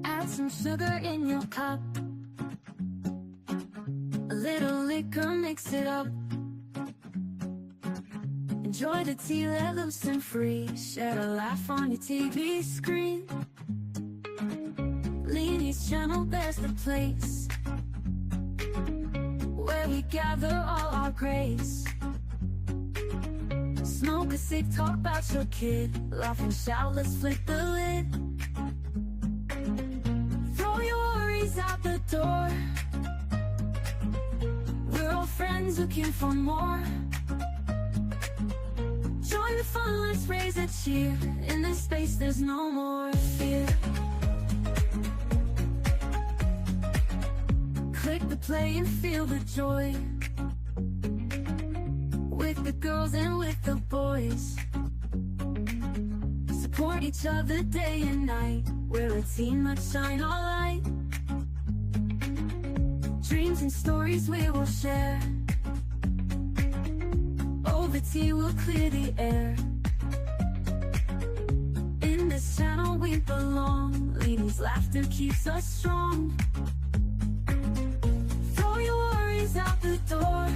Add some sugar in your cup, a little liquor, mix it up. Enjoy the tea, let loose and free. Share a laugh on your TV screen. Leanie's channel, there's the place where we gather all our grace. Smoke a cig, talk about your kid. Laugh and shout, let's flip the lid. Throw your worries out the door. We're all friends looking for more. Join the fun, let's raise a cheer. In this space there's no more fear. Click the play and feel the joy, with the girls and with the boys. Support each other day and night. We're a team, let's shine our light. Dreams and stories we will share. Over tea we'll clear the air. In this channel we belong. Ladies' laughter keeps us strong. Throw your worries out the door.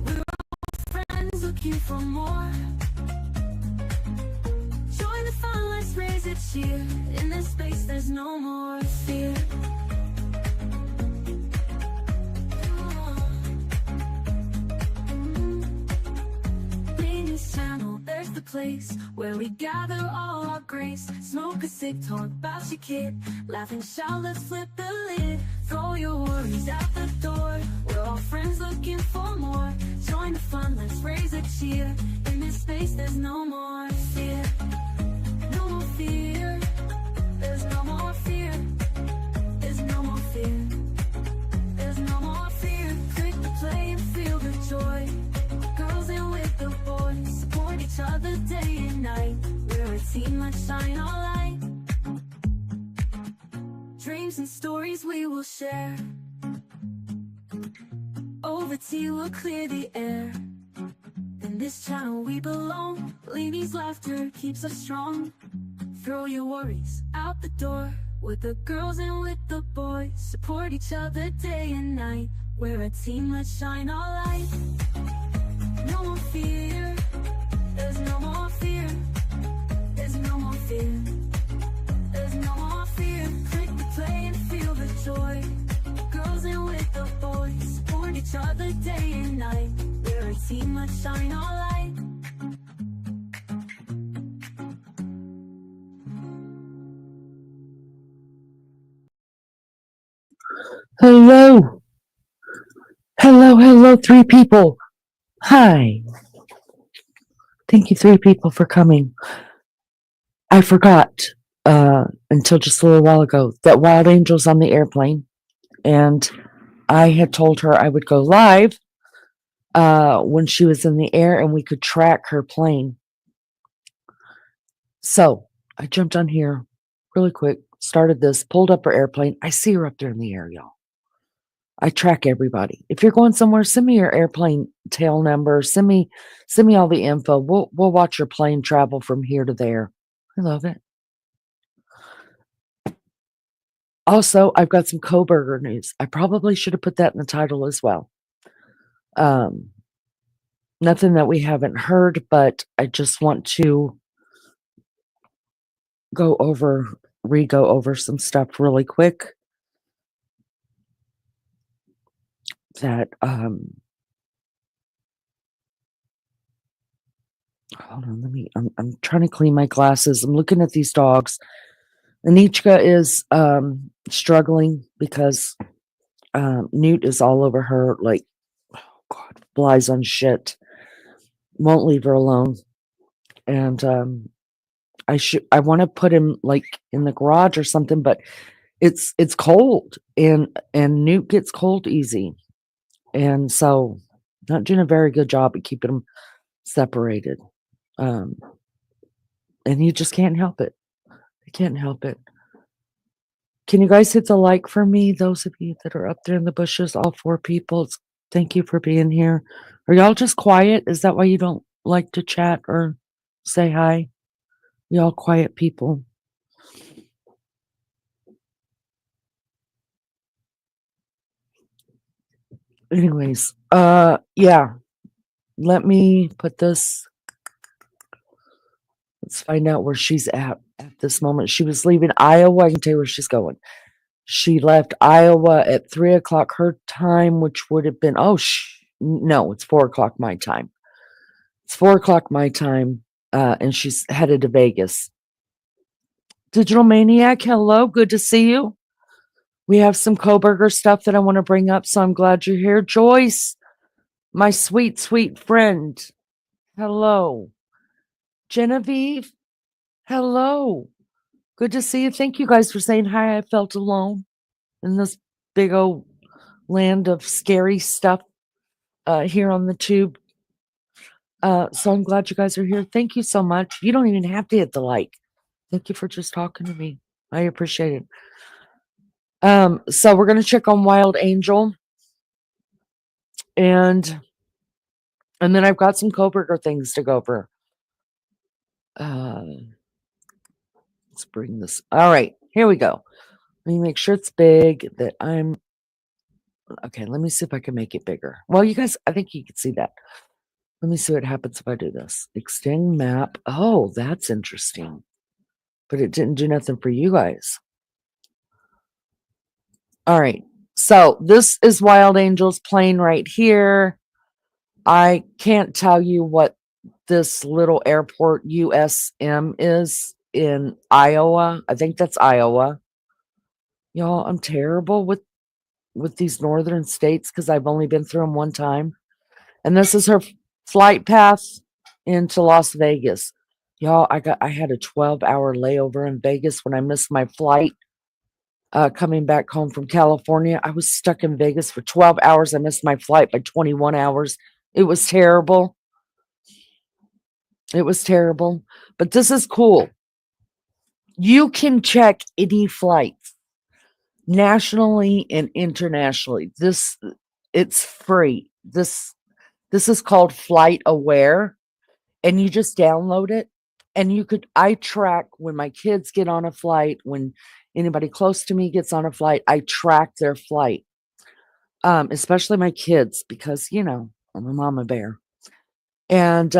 We're all friends looking for more. Join the fun, let's raise a cheer. In this space there's no more fear. There's the place where we gather all our grace. Smoke a cig, talk about your kid. Laugh and shout, let's flip the lid. Throw your worries out the door. We're all friends looking for more. Join the fun, let's raise a cheer. In this space there's no more fear. No more fear. There's no more fear. There's no more fear. There's no more fear. Click the play and feel the joy. Girls in with the boys. Support each other day and night. We're a team, let's shine our light. Dreams and stories we will share. Over tea we'll clear the air. In this channel we belong. Ladies' laughter keeps us strong. Throw your worries out the door. With the girls and with the boys. Support each other day and night. We're a team, let's shine our light. No more fear. There's no more fear. There's no more fear. There's no more fear. Click the play and feel the joy. Girls in with the boys. Support each other day and night. We're a team, let's shine our light. Hello. Hello, three people. Hi. Thank you, three people, for coming. I forgot until just a little while ago that Wild Angel's on the airplane, and I had told her I would go live when she was in the air and we could track her plane. So I jumped on here really quick, started this, pulled up her airplane. I see her up there in the air, y'all. I track everybody. If you're going somewhere, send me your airplane tail number. Send me all the info. We'll watch your plane travel from here to there. I love it. Also, I've got some Coburger news. I probably should have put that in the title as well. Nothing that we haven't heard, but I just want to go over some stuff really quick. That hold on, I'm trying to clean my glasses. I'm looking at these dogs. Anichka is struggling because Newt is all over her, like, oh God, flies on shit. Won't leave her alone. And I want to put him like in the garage or something, but it's cold and Newt gets cold easy. And so not doing a very good job at keeping them separated. And he just can't help it. He can't help it. Can you guys hit the like for me? Those of you that are up there in the bushes, all four people, thank you for being here. Are y'all just quiet? Is that why you don't like to chat or say hi? Y'all quiet people. Anyways, yeah. Let me put this. Let's find out where she's at this moment. She was leaving Iowa. I can tell you where she's going. She left Iowa at 3 o'clock her time, which would have been no, it's 4 o'clock my time. It's 4 o'clock my time, and she's headed to Vegas. Digital Maniac, hello, good to see you. We have some Coburger stuff that I want to bring up, so I'm glad you're here. Joyce, my sweet, sweet friend, hello. Genevieve, hello. Good to see you. Thank you guys for saying hi. I felt alone in this big old land of scary stuff here on the tube. So I'm glad you guys are here. Thank you so much. You don't even have to hit the like. Thank you for just talking to me. I appreciate it. So we're gonna check on WildAngel, and then I've got some Coburger things to go over. Let's bring this. All right, here we go. Let me make sure it's big. That I'm okay. Let me see if I can make it bigger. Well, you guys, I think you can see that. Let me see what happens if I do this. Extend map. Oh, that's interesting. But it didn't do nothing for you guys. All right. So this is WildAngel's plane right here. I can't tell you what this little airport USM is in Iowa. I think that's Iowa. Y'all, I'm terrible with these northern states because I've only been through them one time. And this is her flight path into Las Vegas. Y'all, I had a 12-hour layover in Vegas when I missed my flight coming back home from California. I was stuck in Vegas for 12 hours. I missed my flight by 21 hours. It was terrible. It was terrible. But this is cool. You can check any flights nationally and internationally. It's free. This is called Flight Aware, and you just download it. And I track when my kids get on a flight, when anybody close to me gets on a flight, I track their flight. Especially my kids, because I'm a mama bear. And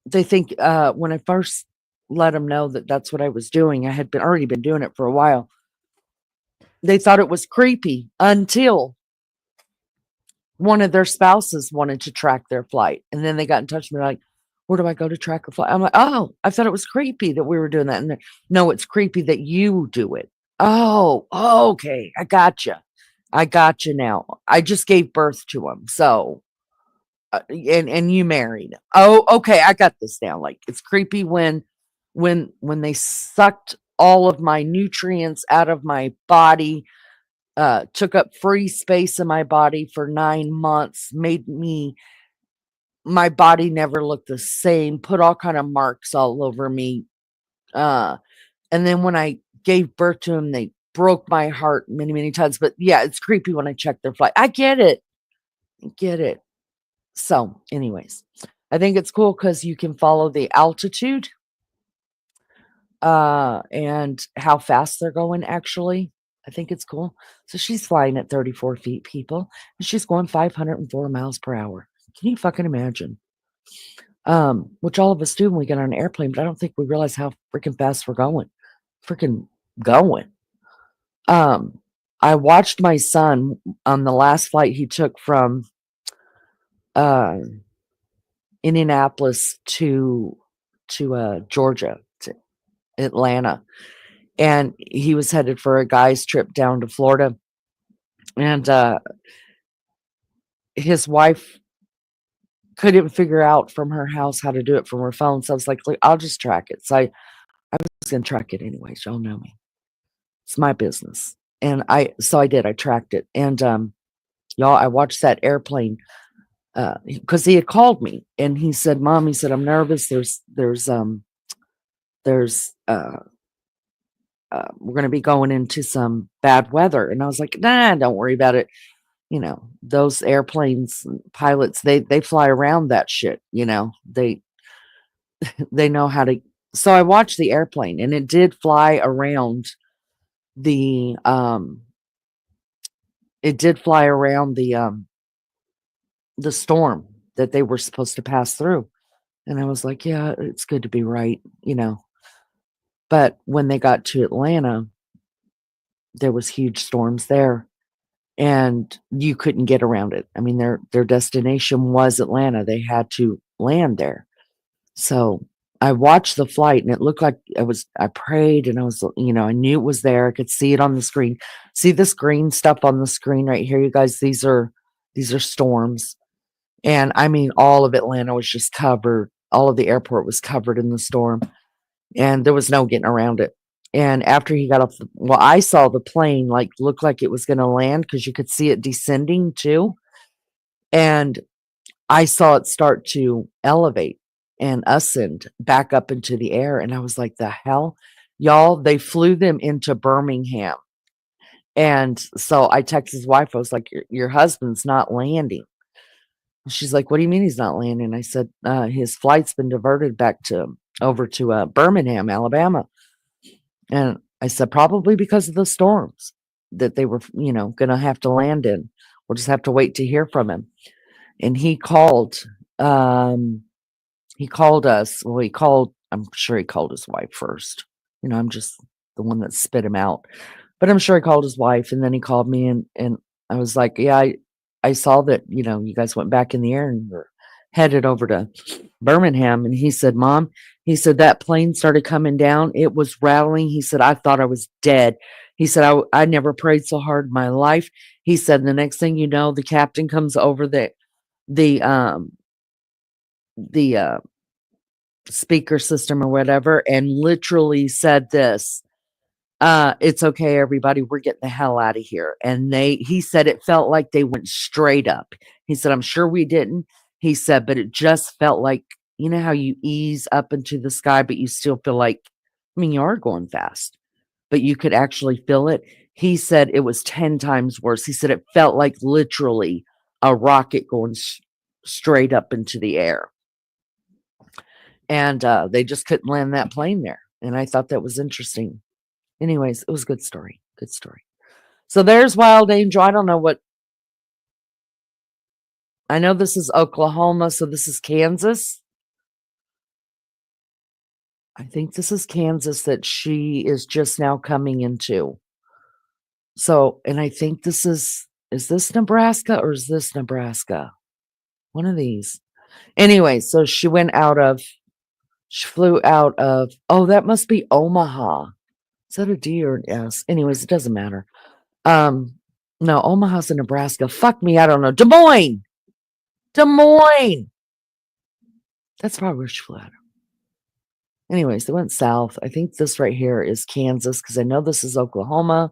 they think when I first let them know that that's what I was doing, I had already been doing it for a while. They thought it was creepy until one of their spouses wanted to track their flight. And then they got in touch with me like, where do I go to track a flight? I'm like, oh, I thought it was creepy that we were doing that. And no, it's creepy that you do it. Oh, okay. I gotcha. Now. I just gave birth to him. So, and you married. Oh, okay. I got this now. Like, it's creepy when they sucked all of my nutrients out of my body, took up free space in my body for 9 months, made my body never looked the same, put all kind of marks all over me. And then when I gave birth to him, they broke my heart many, many times. But yeah, it's creepy when I check their flight. I get it. So, anyways, I think it's cool because you can follow the altitude and how fast they're going, actually. I think it's cool. So she's flying at 34 feet, people, and she's going 504 miles per hour. Can you fucking imagine? Which all of us do when we get on an airplane, but I don't think we realize how freaking fast we're going. Freaking going. I watched my son on the last flight he took from Indianapolis to Georgia, to Atlanta. And he was headed for a guy's trip down to Florida. And his wife couldn't figure out from her house how to do it from her phone. So I was like, look, I'll just track it. So I was going to track it anyways. Y'all know me. It's my business. And I did. I tracked it. And y'all, I watched that airplane because he had called me and he said, Mom, he said, I'm nervous. There's we're going to be going into some bad weather. And I was like, nah, don't worry about it. those airplanes, pilots, they fly around that shit. They know how to. So I watched the airplane, and it did fly around the it did fly around the storm that they were supposed to pass through. And I was like, yeah, it's good to be right. But when they got to Atlanta, there was huge storms there, and you couldn't get around it. I mean, their destination was Atlanta. They had to land there. So I watched the flight, and it looked like I prayed, and I knew it was there. I could see it on the screen. See this green stuff on the screen right here, you guys? These are storms. And I mean, all of Atlanta was just covered. All of the airport was covered in the storm, and there was no getting around it. And after he got off, I saw the plane look like it was going to land because you could see it descending too. And I saw it start to elevate and ascend back up into the air. And I was like, the hell? Y'all, they flew them into Birmingham. And so I texted his wife. I was like, your husband's not landing. She's like, what do you mean he's not landing? I said, his flight's been diverted over to Birmingham, Alabama. And I said, probably because of the storms that they were, going to have to land in. We'll just have to wait to hear from him. And he called us. Well, I'm sure he called his wife first. I'm just the one that spit him out. But I'm sure he called his wife, and then he called me, and I was like, yeah, I saw that, you guys went back in the air and were headed over to Birmingham. And he said, Mom, he said, that plane started coming down. It was rattling. He said, I thought I was dead. He said, I never prayed so hard in my life. He said, the next thing you know, the captain comes over the speaker system or whatever, and literally said this, it's okay, everybody, we're getting the hell out of here. And he said it felt like they went straight up. He said, I'm sure we didn't. He said, but it just felt like, how you ease up into the sky, but you still feel like, I mean, you are going fast, but you could actually feel it. He said it was 10 times worse. He said it felt like literally a rocket going straight up into the air. And they just couldn't land that plane there. And I thought that was interesting. Anyways, it was a good story. Good story. So there's Wild Angel. I don't know what. I know this is Oklahoma, so this is Kansas. I think this is Kansas that she is just now coming into. So, and I think is this Nebraska or is this Nebraska? One of these. Anyway, so she flew out of, oh, that must be Omaha. Is that a D or an S? Anyways, it doesn't matter. No, Omaha's in Nebraska. Fuck me, I don't know. Des Moines. That's probably where she flew out of. Anyways, they went south. I think this right here is Kansas because I know this is Oklahoma.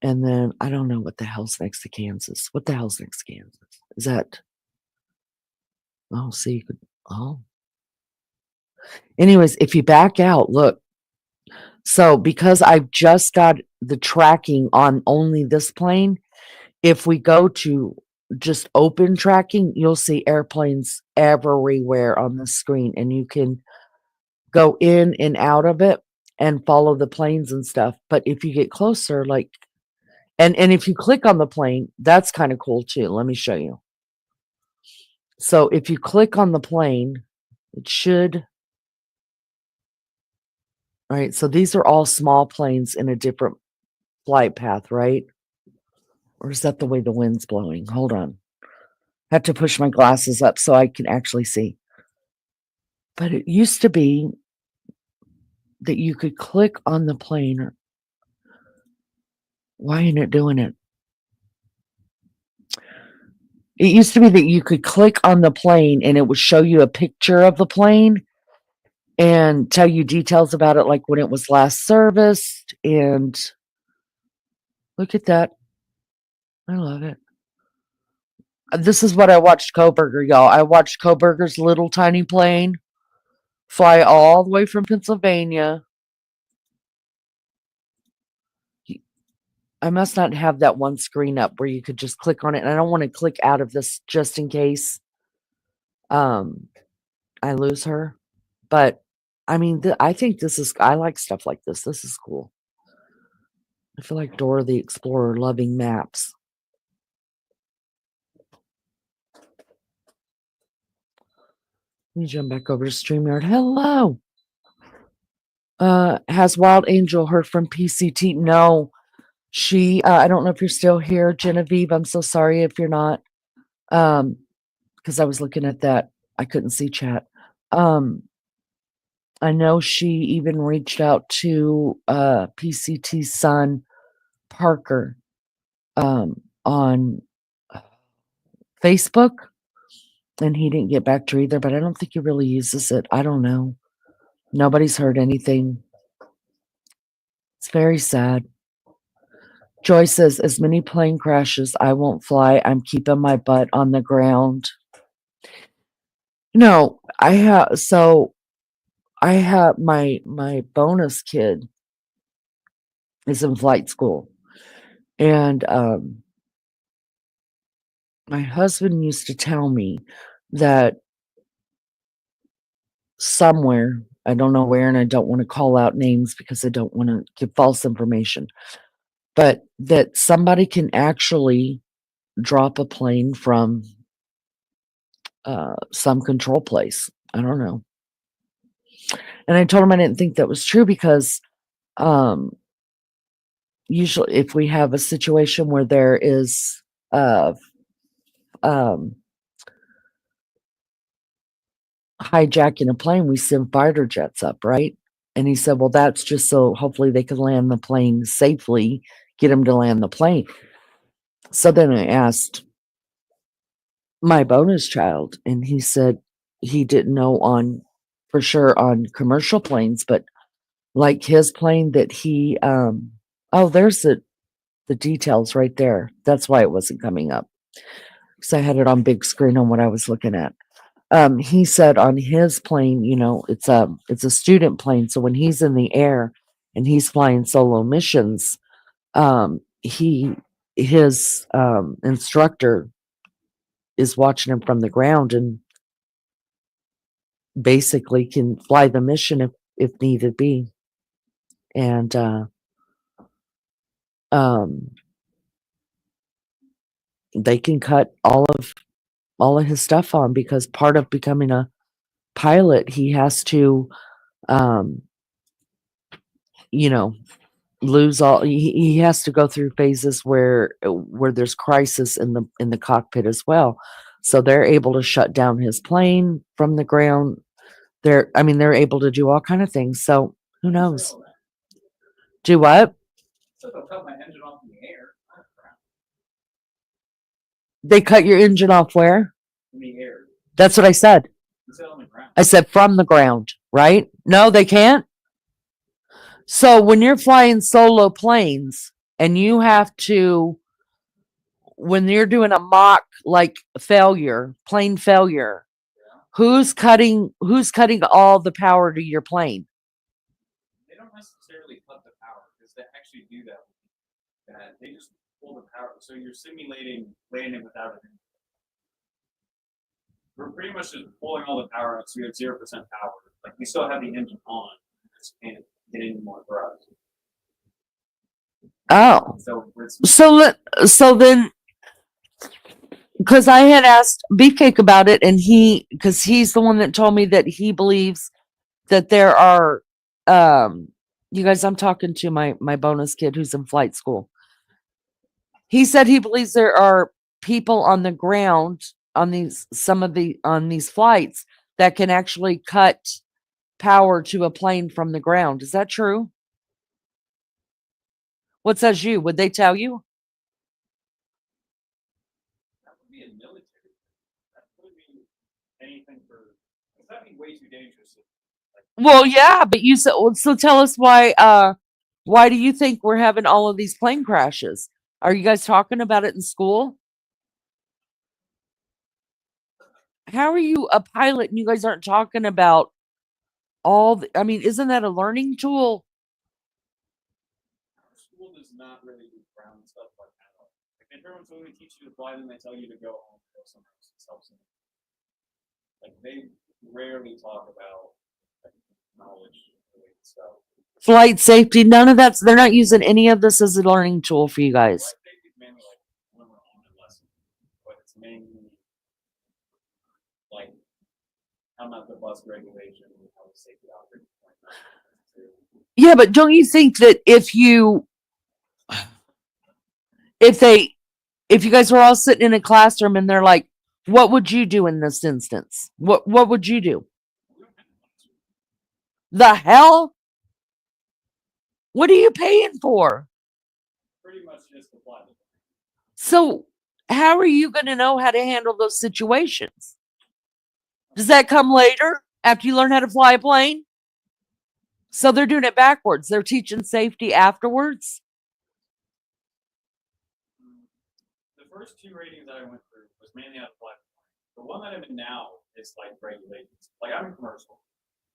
And then I don't know what the hell's next to Kansas. What the hell's next to Kansas? Is that? Oh, see, you could. Oh. Anyways, if you back out, look. So because I've just got the tracking on only this plane, if we go to just open tracking, you'll see airplanes everywhere on the screen, and you can go in and out of it and follow the planes and stuff. But if you get closer, and if you click on the plane, that's kind of cool too. Let me show you. So if you click on the plane, it should. All right, so these are all small planes in a different flight path, right? Or is that the way the wind's blowing? Hold on. I have to push my glasses up so I can actually see. But it used to be that you could click on the plane. Why ain't it doing it? It used to be that you could click on the plane and it would show you a picture of the plane and tell you details about it, like when it was last serviced. And look at that. I love it. This is what I watched Koberger, y'all. I watched Koberger's little tiny plane fly all the way from Pennsylvania. I must not have that one screen up where you could just click on it, and I don't want to click out of this just in case um I lose her. But I mean, I think I like stuff like this. This is cool. I feel like Dora the Explorer loving maps. Let me jump back over to StreamYard. Hello. Has Wild Angel heard from PCT? No. She I don't know if you're still here, Genevieve. I'm so sorry if you're not. Because I was looking at that. I couldn't see chat. I know she even reached out to PCT's son, Parker, on Facebook, and he didn't get back to her either, but I don't think he really uses it. I don't know. Nobody's heard anything. It's very sad. Joy says, as many plane crashes, I won't fly. I'm keeping my butt on the ground. No, I have my bonus kid is in flight school. And my husband used to tell me that somewhere, I don't know where, and I don't want to call out names because I don't want to give false information, but that somebody can actually drop a plane from some control place. I don't know. And I told him I didn't think that was true because usually if we have a situation where there is hijacking a plane, we send fighter jets up, right? And he said, well, that's just so hopefully they can land the plane safely, get them to land the plane. So then I asked my bonus child, and he said he didn't know for sure on commercial planes, but like his plane that he there's the details right there. That's why it wasn't coming up. Because I had it on big screen on what I was looking at. He said on his plane, it's a student plane, so when he's in the air and he's flying solo missions, his instructor is watching him from the ground and basically can fly the mission if needed be. And they can cut all of his stuff on because part of becoming a pilot, he has to you know lose all he has to go through phases where there's crisis in the cockpit as well, so they're able to shut down his plane from the ground. They're able to do all kind of things, so who knows. Do what? They cut your engine off where? That's what I said. I said from the ground, right? No, they can't. So when you're flying solo planes and you have to, when you're doing a mock like plane failure, who's cutting all the power to your plane? They don't necessarily cut the power because they actually do that. They just pull the power. So you're simulating landing without it. We're pretty much just pulling all the power out, so we have 0% power. Like we still have the engine on, just can't get any more thrust. Oh, so then, because I had asked Beefcake about it, and because he's the one that told me that he believes that there are, you guys, I'm talking to my bonus kid who's in flight school. He said he believes there are people on the ground on these flights that can actually cut power to a plane from the ground. Is that true? What says you? Would they tell you? That would be a military. That would be anything for. That'd be way too dangerous. Well, yeah, but you said so. Tell us why. Why do you think we're having all of these plane crashes? Are you guys talking about it in school? How are you a pilot and you guys aren't talking about isn't that a learning tool? Our school does not really do ground And pretty much when we teach you to fly, then they tell you to go home, go somewhere else. It helps them. Like they rarely talk about like, knowledge related stuff. Flight safety, none of that's, they're not using any of this as a learning tool for you guys. Flight safety is mainly like when we're on a lesson, but it's mainly like how not the bus regulation and how the safety operating point. Yeah, but don't you think that if you guys were all sitting in a classroom and they're like, what would you do in this instance? What would you do? The hell? What are you paying for? Pretty much just the flight. So how are you going to know how to handle those situations? Does that come later after you learn how to fly a plane? So they're doing it backwards. They're teaching safety afterwards. The first 2 ratings that I went through was mainly out of flight. The one that I'm in now is like regulations. Like I'm in commercial,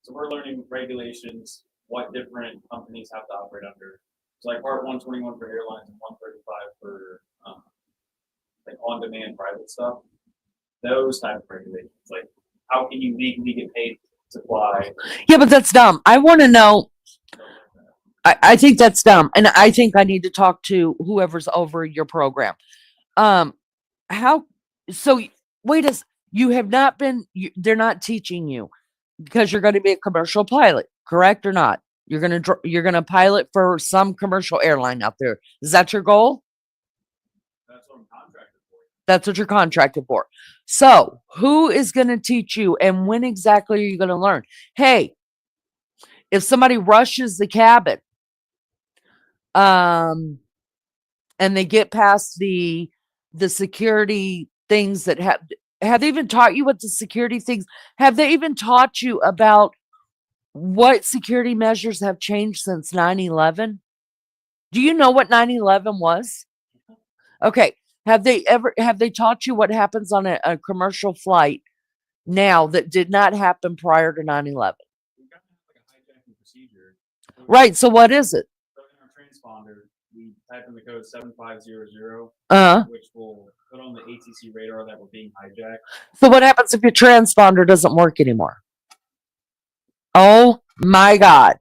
so we're learning regulations, what different companies have to operate under. So like part 121 for airlines and 135 for like on-demand private stuff. Those type of regulations, like how can you legally get paid to fly? Yeah, but that's dumb. I want to know. I think that's dumb, and I think I need to talk to whoever's over your program. How? So wait a. You have not been. They're not teaching you because you're going to be a commercial pilot, correct or not? You're gonna pilot for some commercial airline out there. Is that your goal? That's what I'm contracted for. That's what you're contracted for. So who is going to teach you, and when exactly are you going to learn? Hey, if somebody rushes the cabin, and they get past the security things that have they even taught you what the security things, have they even taught you about what security measures have changed since 9/11? Do you know what 9/11 was? Okay. Have they taught you what happens on a commercial flight now that did not happen prior to 9/11? We've got like a hijacking procedure. Right. So what is it? So in our transponder, we type in the code 7500, which will put on the ATC radar that we're being hijacked. So what happens if your transponder doesn't work anymore? Oh my God.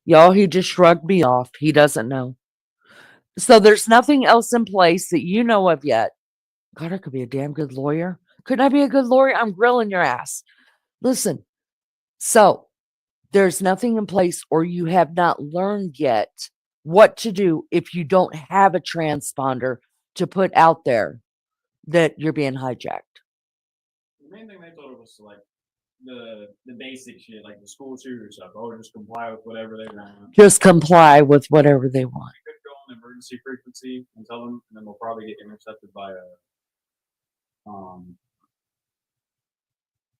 Y'all, he just shrugged me off. He doesn't know. So there's nothing else in place that you know of yet. God, I could be a damn good lawyer. Couldn't I be a good lawyer? I'm grilling your ass. Listen. So there's nothing in place, or you have not learned yet what to do if you don't have a transponder to put out there that you're being hijacked. The main thing they told us was like the basic shit, like the school shooter stuff. Oh, just comply with whatever they want. Just comply with whatever they want. You could go on the emergency frequency and tell them, and then we'll probably get intercepted by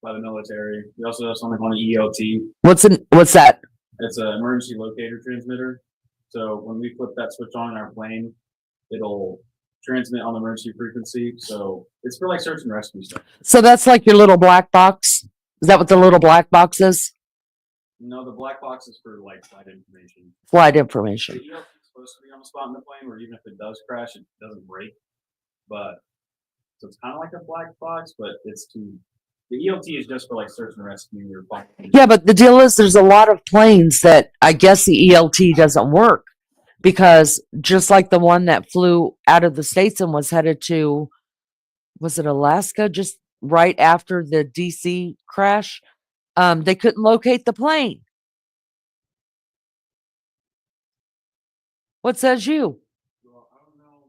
the military. We also have something called an ELT. What's that? It's an emergency locator transmitter. So when we flip that switch on in our plane, it'll transmit on the emergency frequency. So it's for like search and rescue stuff. So that's like your little black box? Is that what the little black box is? No, the black box is for like flight information. Flight information. The ELT is supposed to be on the spot in the plane where even if it does crash, it doesn't break. But so it's kind of like a black box, but it's too. The ELT is just for like search and rescue or flight. Yeah, but the deal is there's a lot of planes that I guess the ELT doesn't work because just like the one that flew out of the States and was headed to, was it Alaska, just right after the DC crash, they couldn't locate the plane. What says you? Well, I don't know.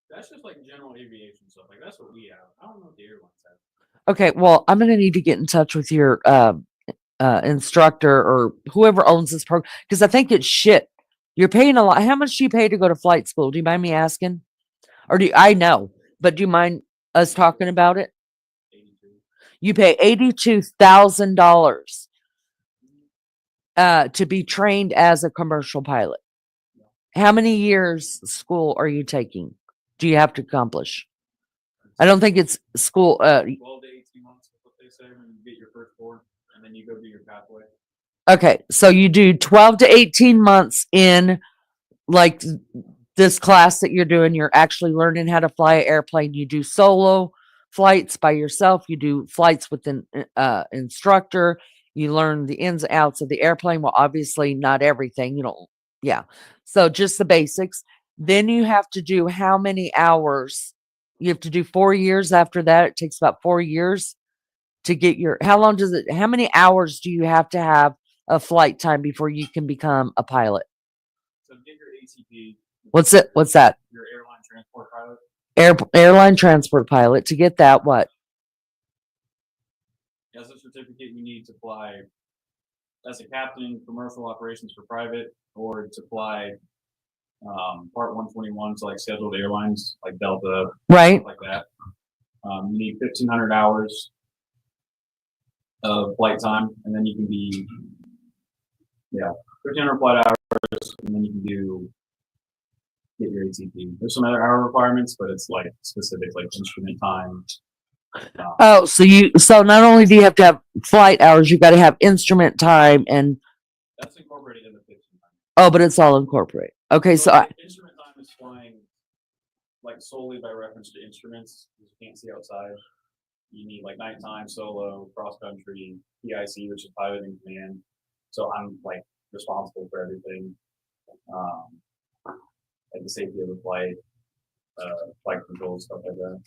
That's just like general aviation stuff. Like that's what we have. I don't know what the airlines have. Okay, well, I'm going to need to get in touch with your instructor or whoever owns this program because I think it's shit. You're paying a lot. How much do you pay to go to flight school? Do you mind me asking? Or I know, but do you mind us talking about it? 82. You pay $82,000 to be trained as a commercial pilot. How many years school are you taking? Do you have to accomplish? I don't think it's school. 12 to 18 months is what they say when you get your first board, and then you go do your pathway. Okay, so you do 12 to 18 months in like this class that you're doing, you're actually learning how to fly an airplane. You do solo flights by yourself. You do flights with an instructor. You learn the ins and outs of the airplane. Well, obviously not everything. You don't. Yeah. So just the basics. Then you have to do how many hours? You have to do 4 years after that. It takes about 4 years to get your. How long does it? How many hours do you have to have of flight time before you can become a pilot? So get your ATP. What's it? What's that? Your airline transport pilot. Airline transport pilot. To get that, what? As a certificate, you need to fly as a captain, commercial operations for private, or to fly Part 121, so like scheduled airlines like Delta, Right. stuff like that. You need 1,500 hours of flight time, and then you can be 1,500 flight hours, and then you can get your ATP. There's some other hour requirements, but it's like specific, like instrument time. Oh, so not only do you have to have flight hours, you got to have instrument time, and that's incorporated in the 15 time. Oh, but it's all incorporated. Okay, so instrument time is flying like solely by reference to instruments. You can't see outside. You need like nighttime, solo, cross country, PIC, which is pilot in command. So I'm like responsible for everything, like the safety of the flight, flight control, stuff like that.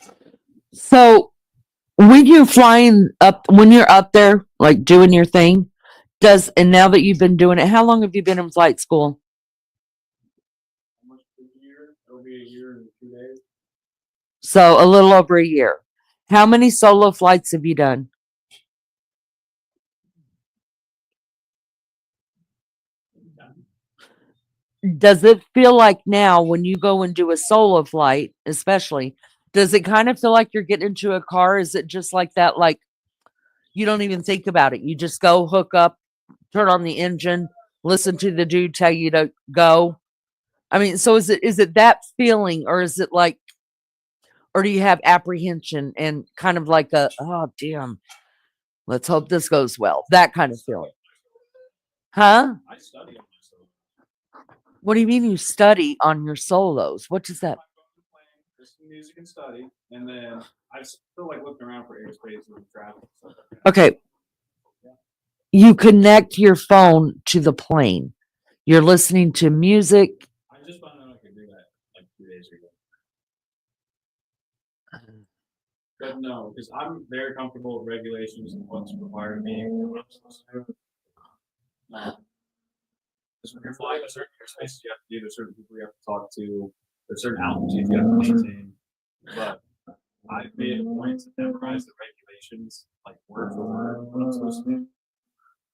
So when you're flying up, when you're up there, like doing your thing, and now that you've been doing it, how long have you been in flight school? Almost a year. It'll be a year and 2 days. So a little over a year. How many solo flights have you done? Does it feel like now when you go and do a solo flight, especially, does it kind of feel like you're getting into a car? Is it just like that? Like you don't even think about it. You just go hook up, turn on the engine, listen to the dude tell you to go. I mean, so is it that feeling, or is it like, or do you have apprehension and kind of like oh damn, let's hope this goes well, that kind of feeling? Huh? I study on myself. What do you mean you study on your solos? What does that? Just music and study, and then I still like looking around for airspace and traffic and stuff like that. Okay. You connect your phone to the plane. You're listening to music. I just found out I could do that like 2 days ago. But no, because I'm very comfortable with regulations and what's required of me and what I'm supposed to do. Because when you're flying a certain airspace, you have to do. There's certain people you have to talk to. There's certain altitudes you have to maintain. But I've made a point to memorize the regulations, like word for word, what I'm supposed to do.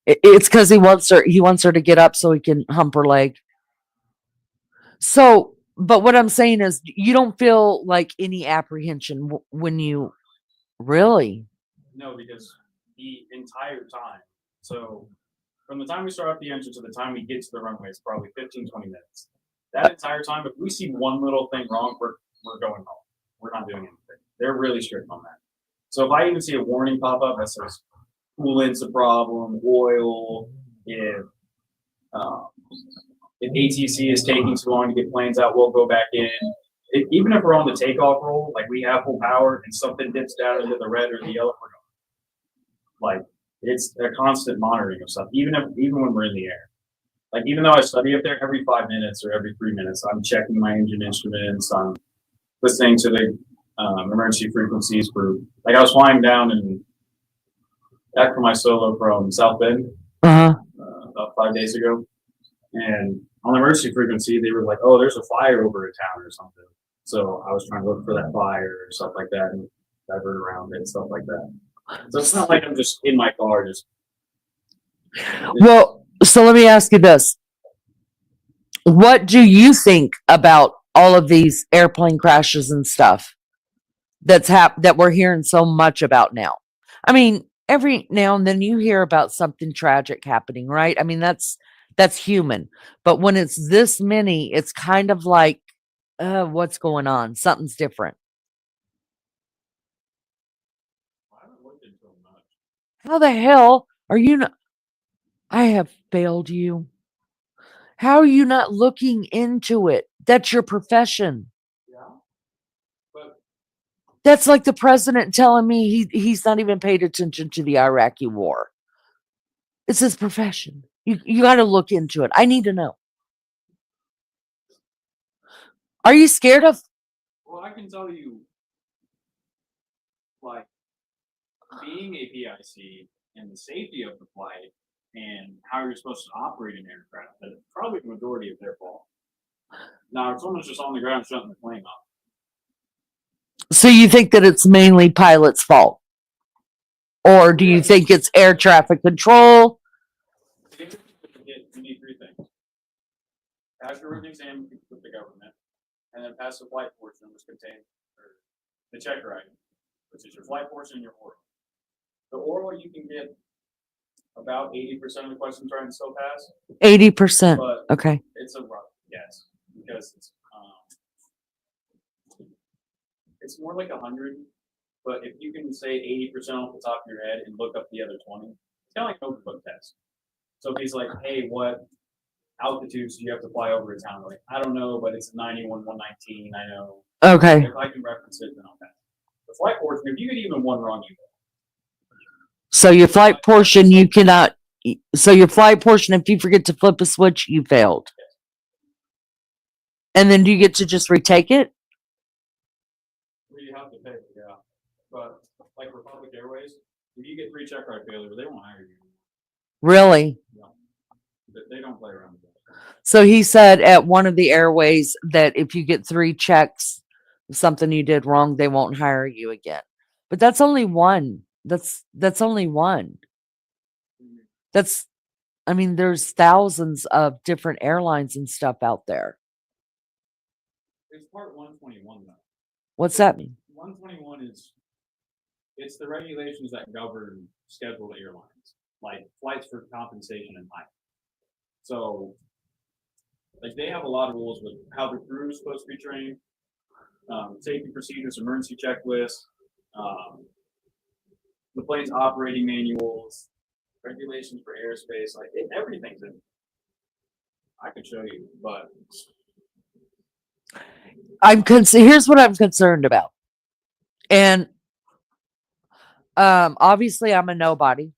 It's because he wants her to get up so he can hump her leg. So, but what I'm saying is, you don't feel like any apprehension when you really? No, because the entire time. So from the time we start up the engine to the time we get to the runway, it's probably 15, 20 minutes. That entire time, if we see one little thing wrong, we're going home. We're not doing anything. They're really strict on that. So if I even see a warning pop up that says coolant's a problem, oil, if ATC is taking too long to get planes out, we'll go back in. Even if we're on the takeoff roll, like we have full power and something dips down into the red or the yellow, we're going. Like it's a constant monitoring of stuff, even when we're in the air. Like even though I study up there every 5 minutes or every 3 minutes, I'm checking my engine instruments. I'm listening to the emergency frequencies for. Like I was flying down and back from my solo from South Bend about 5 days ago, and on the emergency frequency, they were like, "Oh, there's a fire over a town or something." So I was trying to look for that fire or stuff like that and divert around it and stuff like that. So it's not like I'm just in my car just. Well, so let me ask you this. What do you think about all of these airplane crashes and stuff that we're hearing so much about now? I mean, every now and then you hear about something tragic happening, right? I mean, that's human. But when it's this many, it's kind of like, what's going on? Something's different. How the hell are you not? I have failed you. How are you not looking into it? That's your profession. Yeah. But That's like the president telling me he's not even paid attention to the Iraqi war. It's his profession. You got to look into it. I need to know. Are you scared of? well, I can tell you, like being a PIC and the safety of the flight and how you're supposed to operate an aircraft, that's probably the majority of their fault. Now, if someone's just on the ground shutting the plane off, So you think that it's mainly pilot's fault? Or do you think it's air traffic control? you need three things: pass your written exam with the government, and then pass the flight portion, which contains the checker item, which is your flight portion and your oral. The oral you can get about 80% of the questions right and still pass, 80%. but Okay. it's a rough guess because it's more like 100. But if you can say 80% off the top of your head and look up the other 20, it's kind of like an open book test. So if he's like, hey, what altitudes do you have to fly over a town? Like, I don't know, but it's 91, 119. I know. Okay. If I can reference it, then I'll pass. The flight portion, if you get even one wrong, you go. So your flight portion, you cannot. So your flight portion, if you forget to flip a switch, you failed. And then do you get to just retake it? Well, you have to pay, yeah. But like Republic Airways, if you get 3 check ride failure, they won't hire you. Really? No. They don't play around with that. So he said at one of the airways that if you get 3 checks, something you did wrong, they won't hire you again. But that's only one. That's only one. That's, I mean, there's thousands of different airlines and stuff out there. It's part 121 though. What's that mean? 121 is it's the regulations that govern scheduled airlines, like flights for compensation and height. So, like they have a lot of rules with how the crew is supposed to be trained, safety procedures, emergency checklists, the plane's operating manuals, regulations for airspace, like everything's in. I could show you, but Here's what I'm concerned about. And obviously I'm a nobody,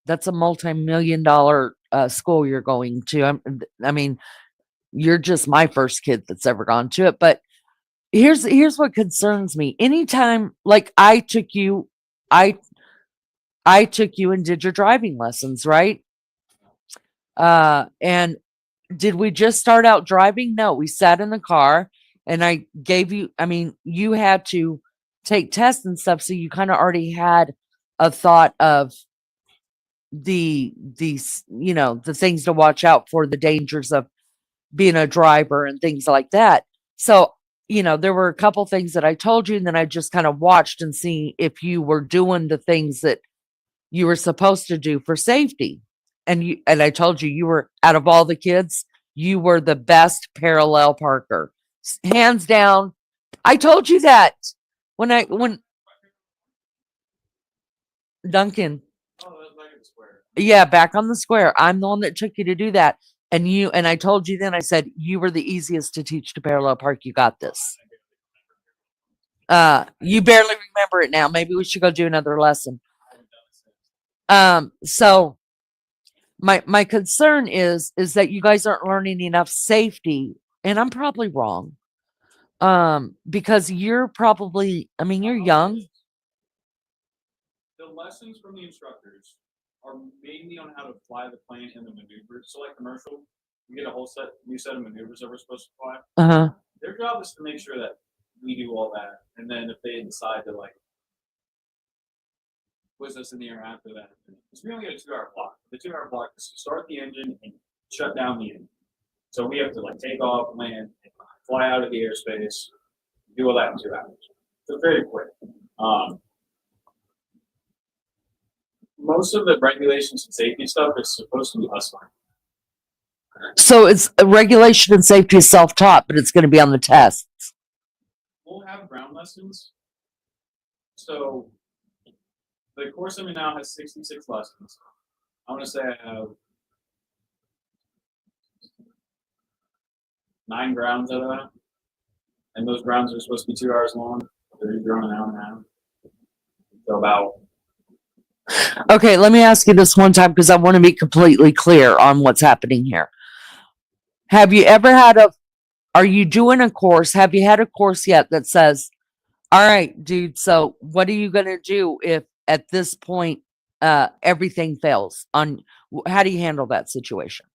that's a multi-million-dollar school you're going to. I mean, you're just my first kid that's ever gone to it. But here's what concerns me. Anytime, like I took you and did your driving lessons, right? And did we just start out driving? No, we sat in the car and I gave you, I mean, you had to take tests and stuff. So you kind of already had a thought of these, the things to watch out for, the dangers of being a driver and things like that. So, there were a couple things that I told you, and then I just kind of watched and see if you were doing the things that you were supposed to do for safety. And I told you were, out of all the kids, you were the best parallel parker. Hands down. I told you that when Duncan. oh, that's like a square. Yeah, back on the square. I'm the one that took you to do that. And I told you then, I said, you were the easiest to teach to parallel park. You got this. You barely remember it now. Maybe we should go do another lesson. So my concern is that you guys aren't learning enough safety, and I'm probably wrong. Because you're probably, I mean, you're young. The lessons from the instructors are mainly on how to fly the plane and the maneuvers. So like commercial, you get a whole new set of maneuvers that we're supposed to fly. Uh-huh. Their job is to make sure that we do all that. And then if they decide to like push us in the air after that, because we only get a 2-hour block. The 2-hour block is to start the engine and shut down the engine. So we have to like take off, land, fly out of the airspace, do all that in 2 hours. So very quick. Most of the regulations and safety stuff is supposed to be us learning. So it's regulation and safety is self-taught, but it's going to be on the tests. We'll have ground lessons. So the course I'm in now has 66 lessons. I want to say I have 9 grounds out of that. And those grounds are supposed to be 2 hours long. They're running an hour and a half. So about. Okay, let me ask you this one time because I want to be completely clear on what's happening here. Have you ever had are you doing a course? Have you had a course yet that says, all right, dude, so what are you going to do if at this point everything fails? How do you handle that situation?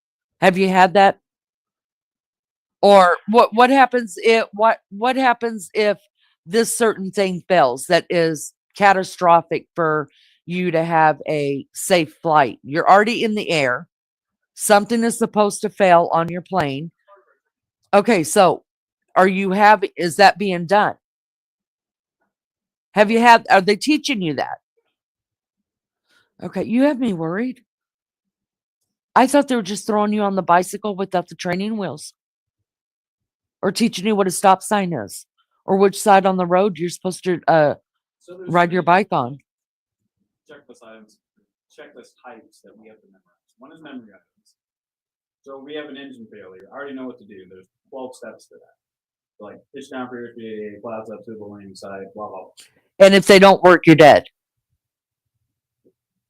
Have you had that? Or what happens if what happens if this certain thing fails that is catastrophic for you to have a safe flight? You're already in the air. Something is supposed to fail on your plane. Okay, so is that being done? Are they teaching you that? Okay, you have me worried. I thought they were just throwing you on the bicycle without the training wheels. Or teaching you what a stop sign is. Or which side on the road you're supposed to ride your bike on. Checklist items, checklist types that we have to memorize. One is memory items. So we have an engine failure. I already know what to do. There's 12 steps to that. Like pitch down for your PA, clouds up to the landing site, blah, blah, blah. And if they don't work, you're dead.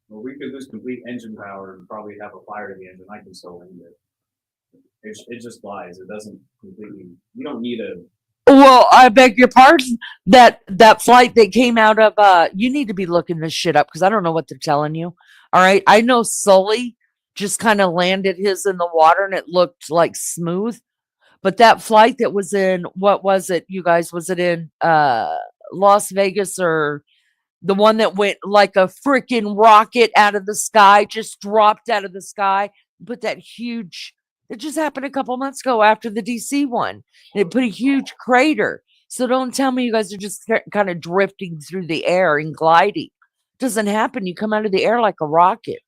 Well, we could lose complete engine power and probably have a fire in the engine. I can still land it. It just flies. It doesn't completely. You don't need a. Well, I beg your pardon. That flight that came out of you need to be looking this shit up because I don't know what they're telling you. All right, I know Sully just kind of landed his in the water and it looked like smooth, but that flight that was in what was it, you guys? Was it in Las Vegas or the one that went like a freaking rocket out of the sky, just dropped out of the sky? But that huge. It just happened a couple months ago after the DC one. It put a huge crater. So don't tell me you guys are just kind of drifting through the air and gliding. It doesn't happen. You come out of the air like a rocket.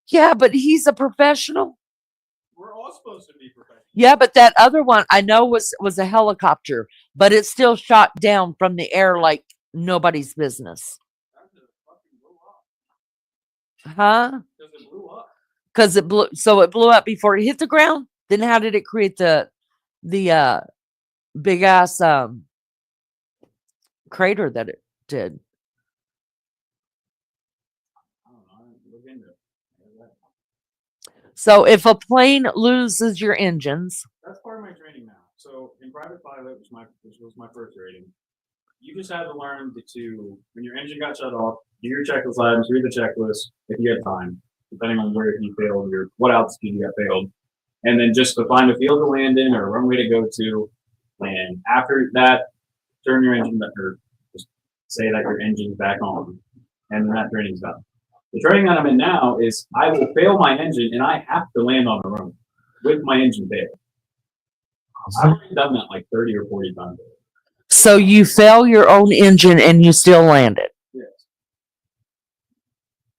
Yeah, but he's a professional. We're all supposed to be professional. Yeah, but that other one I know was a helicopter, but it still shot down from the air like nobody's business. Huh? Because it blew up. Because it blew up before it hit the ground. Then how did it create the big ass crater that it did? I don't know. I didn't look into it. So if a plane loses your engines, that's part of my training now. So in private pilot, which was my first rating, you just had to learn to when your engine got shut off, do your checklist items, read the checklist if you had time, depending on where you failed or what altitude you got failed. And then just to find a field to land in or a runway to go to land. After that, turn your engine or just say that your engine's back on. And then that training's done. The training that I'm in now is I will fail my engine and I have to land on the runway with my engine failed. I've already done that like 30 or 40 times. So you fail your own engine and you still land it. Yes.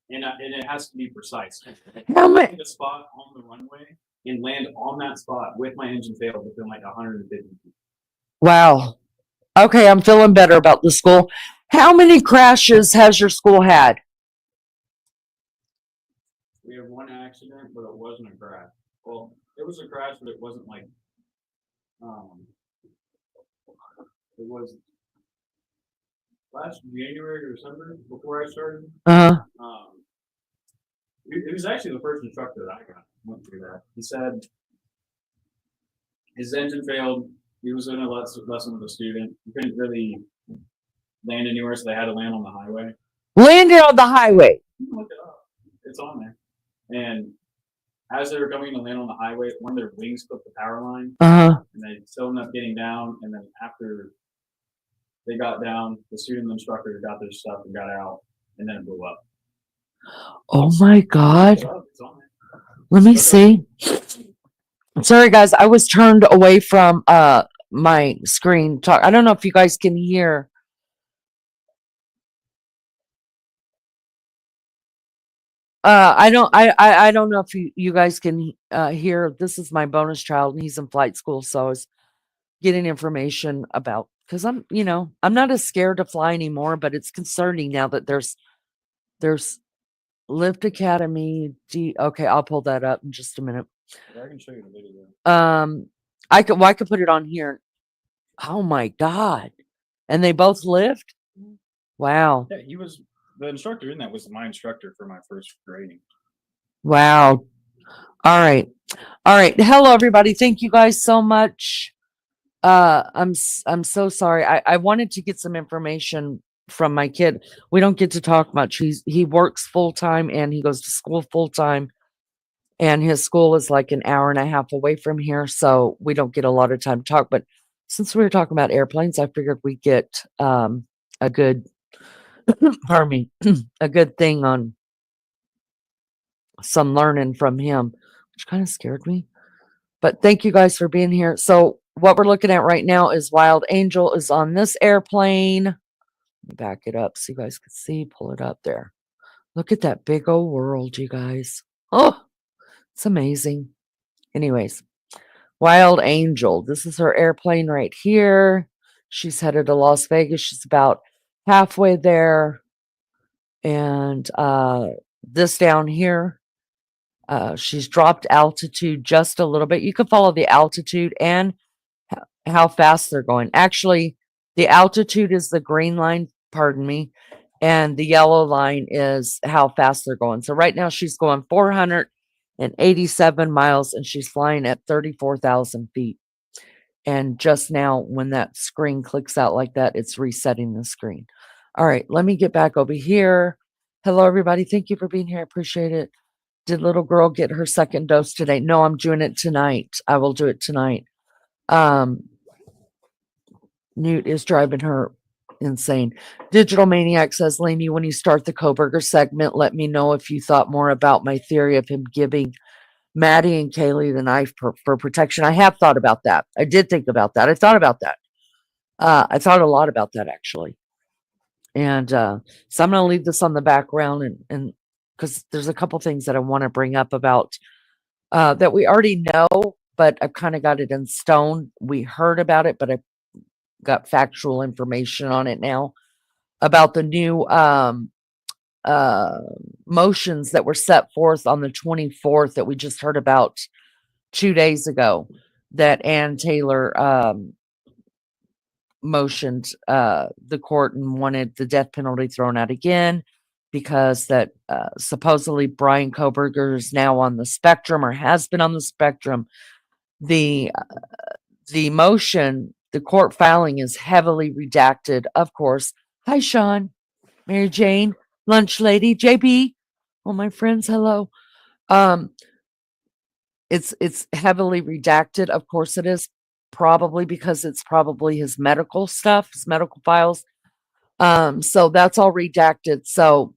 And it has to be precise. How many? A spot on the runway and land on that spot with my engine failed within like 150 feet. Wow. Okay, I'm feeling better about the school. How many crashes has your school had? We had one accident, but it wasn't a crash. Well, it was a crash, but it wasn't like it was last January or December before I started. It was actually the first instructor that I went through that. He said his engine failed. He was in a lesson with a student. He couldn't really land anywhere, so they had to land on the highway. Landed on the highway. You can look it up. It's on there. And as they were going to land on the highway, one of their wings clipped the power line. And they still ended up getting down. And then after they got down, the student instructor got their stuff and got out, and then it blew up. Oh my God. Let me see. Sorry, guys. I was turned away from my screen talk. I don't know if you guys can hear. I don't know if you guys can hear. This is my bonus child, and he's in flight school, so I was getting information about because I'm not as scared to fly anymore, but it's concerning now that there's Lift Academy. Okay, I'll pull that up in just a minute. I can show you the video. Well, I could put it on here. Oh my God. And they both lived? Wow. Yeah, he was the instructor in that was my instructor for my first grading. Wow. All right. All right. Hello, everybody. Thank you guys so much. I'm so sorry. I wanted to get some information from my kid. We don't get to talk much. He works full time and he goes to school full time. And his school is like an hour and a half away from here, so we don't get a lot of time to talk. But since we were talking about airplanes, I figured we'd get a good, pardon me, a good thing on some learning from him, which kind of scared me. But thank you guys for being here. So what we're looking at right now is Wild Angel is on this airplane. Let me back it up so you guys can see. Pull it up there. Look at that big old world, you guys. Oh, it's amazing. Anyways, Wild Angel. This is her airplane right here. She's headed to Las Vegas. She's about halfway there. And this down here, she's dropped altitude just a little bit. You can follow the altitude and how fast they're going. Actually, the altitude is the green line, pardon me, and the yellow line is how fast they're going. So right now she's going 487 miles and she's flying at 34,000 feet. And just now, when that screen clicks out like that, it's resetting the screen. All right, let me get back over here. Hello, everybody. Thank you for being here. I appreciate it. Did little girl get her second dose today? No, I'm doing it tonight. I will do it tonight. Newt is driving her insane. Digital Maniac says, Lainey, when you start the Koberger segment, let me know if you thought more about my theory of him giving Maddie and Kaylee the knife for protection. I have thought about that. I did think about that. I thought about that. I thought a lot about that actually. And so I'm going to leave this on the background and because there's a couple things that I want to bring up about that we already know, but I've kind of got it in stone. We heard about it, but I got factual information on it now about the new motions that were set forth on the 24th that we just heard about 2 days ago that Ann Taylor motioned the court and wanted the death penalty thrown out again because that supposedly Brian Koberger is now on the spectrum or has been on the spectrum. The motion, the court filing is heavily redacted, of course. Hi, Sean, Mary Jane, Lunch Lady, JB, all my friends, hello. It's heavily redacted. Of course it is, probably because it's probably his medical stuff, his medical files. So that's all redacted. So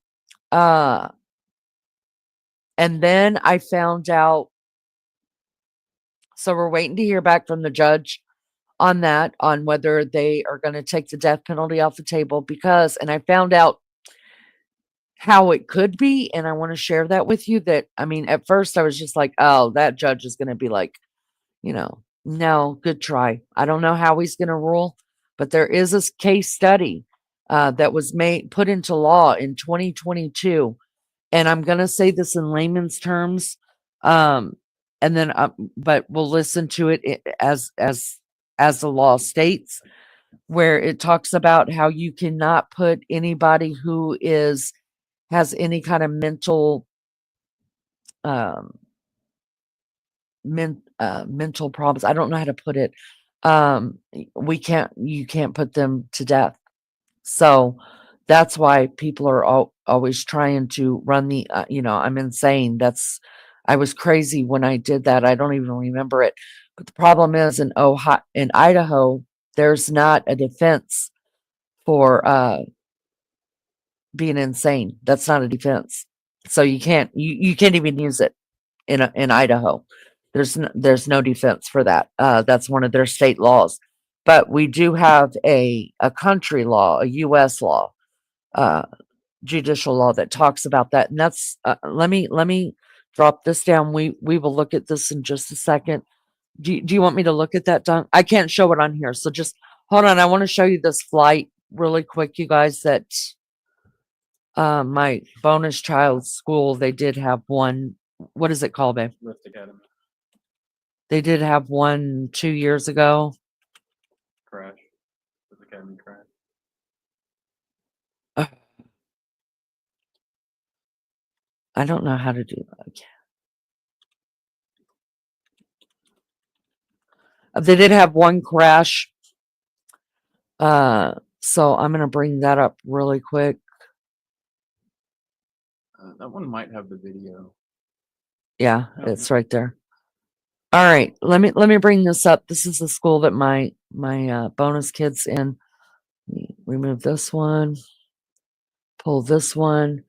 and then I found out, so we're waiting to hear back from the judge on that, on whether they are going to take the death penalty off the table because, and I found out how it could be, and I want to share that with you. That, I mean, at first I was just like, oh, that judge is going to be like, no, good try. I don't know how he's going to rule, but there is a case study that was put into law in 2022, and I'm going to say this in layman's terms, and then, but we'll listen to it as the law states, where it talks about how you cannot put anybody who has any kind of mental mental problems. I don't know how to put it. You can't put them to death. So that's why people are always trying to run I'm insane. I was crazy when I did that. I don't even remember it. But the problem is in Idaho, there's not a defense for being insane. That's not a defense. So you can't even use it in Idaho. There's no defense for that. That's one of their state laws. But we do have a country law, a U.S. law, judicial law that talks about that. And that's let me drop this down. We will look at this in just a second. Do you want me to look at that, Don? I can't show it on here, so just hold on. I want to show you this flight really quick, you guys. That my bonus child's school, they did have one. What is it called, babe? Lift Academy. They did have one 2 years ago. Crash. The Academy crash. I don't know how to do that. They did have one crash. So I'm gonna bring that up really quick. That one might have the video. Yeah, Oh, it's right there. All right, let me bring this up. This is the school that my bonus kids in. Remove this one, pull this one,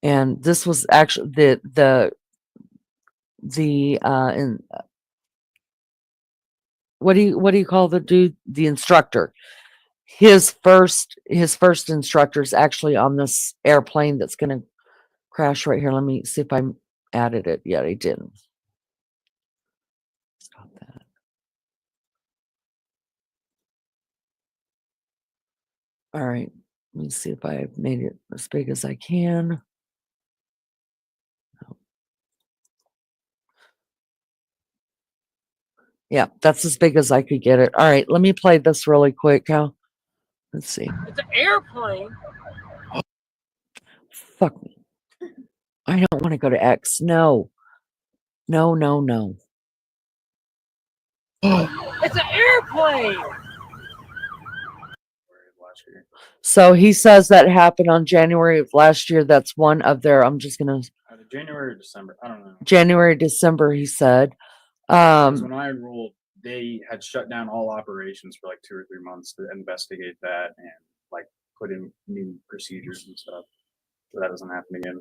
and this was actually the in what do you call the dude? The instructor. His first instructor is actually on this airplane that's gonna crash right here. Let me see if I added it. Yeah, I didn't. Stop that. All right. Let me see if I've made it as big as I can. Yeah, that's as big as I could get it. All right, let me play this really quick, Cal. Let's see. It's an airplane. Fuck me. I don't want to go to X. No. No, no, no. It's an airplane. Last year. So he says that happened on January of last year. That's one of their, I'm just going to, Either January or December. I don't know. January, December, he said. 'Cause when I enrolled, they had shut down all operations for like 2 or 3 months to investigate that and like put in new procedures and stuff. So that doesn't happen again.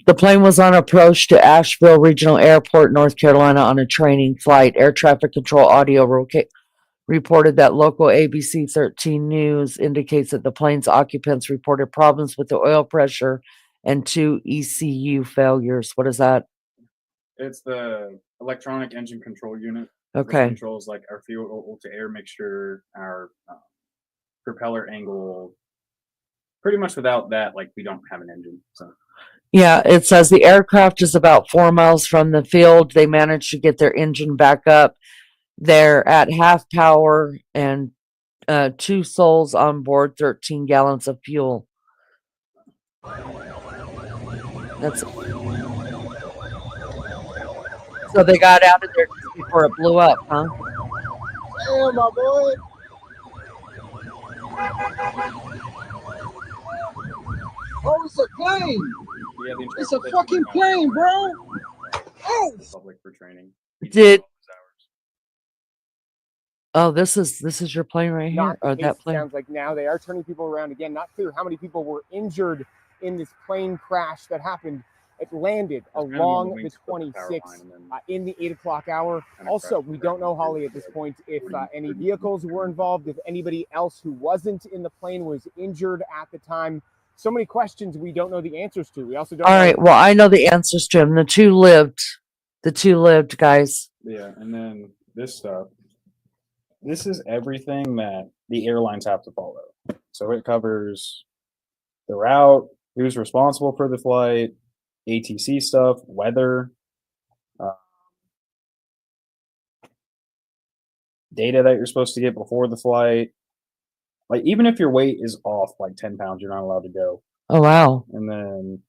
The plane was on approach to Asheville Regional Airport, North Carolina on a training flight. Air traffic control audio reported that local ABC 13 News indicates that the plane's occupants reported problems with the oil pressure and 2 ECU failures. What is that? It's the electronic engine control unit. Which Okay. controls like our fuel to air mixture, our propeller angle. Pretty much without that, like we don't have an engine. So Yeah, it says the aircraft is about 4 miles from the field. They managed to get their engine back up. They're at half power and 2 souls on board, 13 gallons of fuel. That's so they got out of there just before it blew up, huh? Damn, my boy. Oh, it's a plane. yeah, the It's a interpretation fucking went out plane, for bro. Oh. the public for training. Did- Hours. Oh, this is your plane right here, Not the or case, that it plane? sounds like now they are turning people around again. Not clear how many people were injured in this plane crash that happened. It landed It's kind of on along the the wings of the power 26 line and then in the 8 o'clock hour. kind of Also, crashed we right don't know, into Holly, at this point if any vehicles were involved, if anybody else who wasn't in the plane was injured at the time. So many questions we don't know the answers to. We also don't All know. right, well, I know the answers to them. The two lived, guys. Yeah, and then this stuff. This is everything that the airlines have to follow. So it covers the route, who's responsible for the flight, ATC stuff, weather, data that you're supposed to get before the flight. Like even if your weight is off like 10 pounds, you're not allowed to go. Oh, wow. And then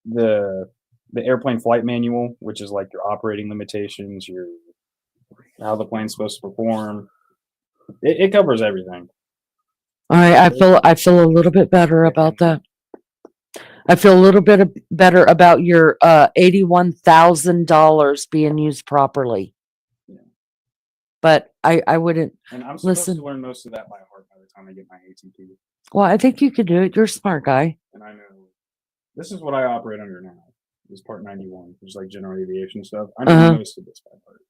the airplane flight manual, which is like your operating limitations, your how the plane's supposed to perform. It covers everything. All right, I feel a little bit better about that. I feel a little bit better about your $81,000 being used properly. Yeah. But I wouldn't. And I'm supposed Listen. to learn most of that by heart by the time I get my ATP. Well, I think you could do it. You're a smart guy. And I know this is what I operate under now. Is Part 91, which is like general aviation stuff. I know most of this by heart.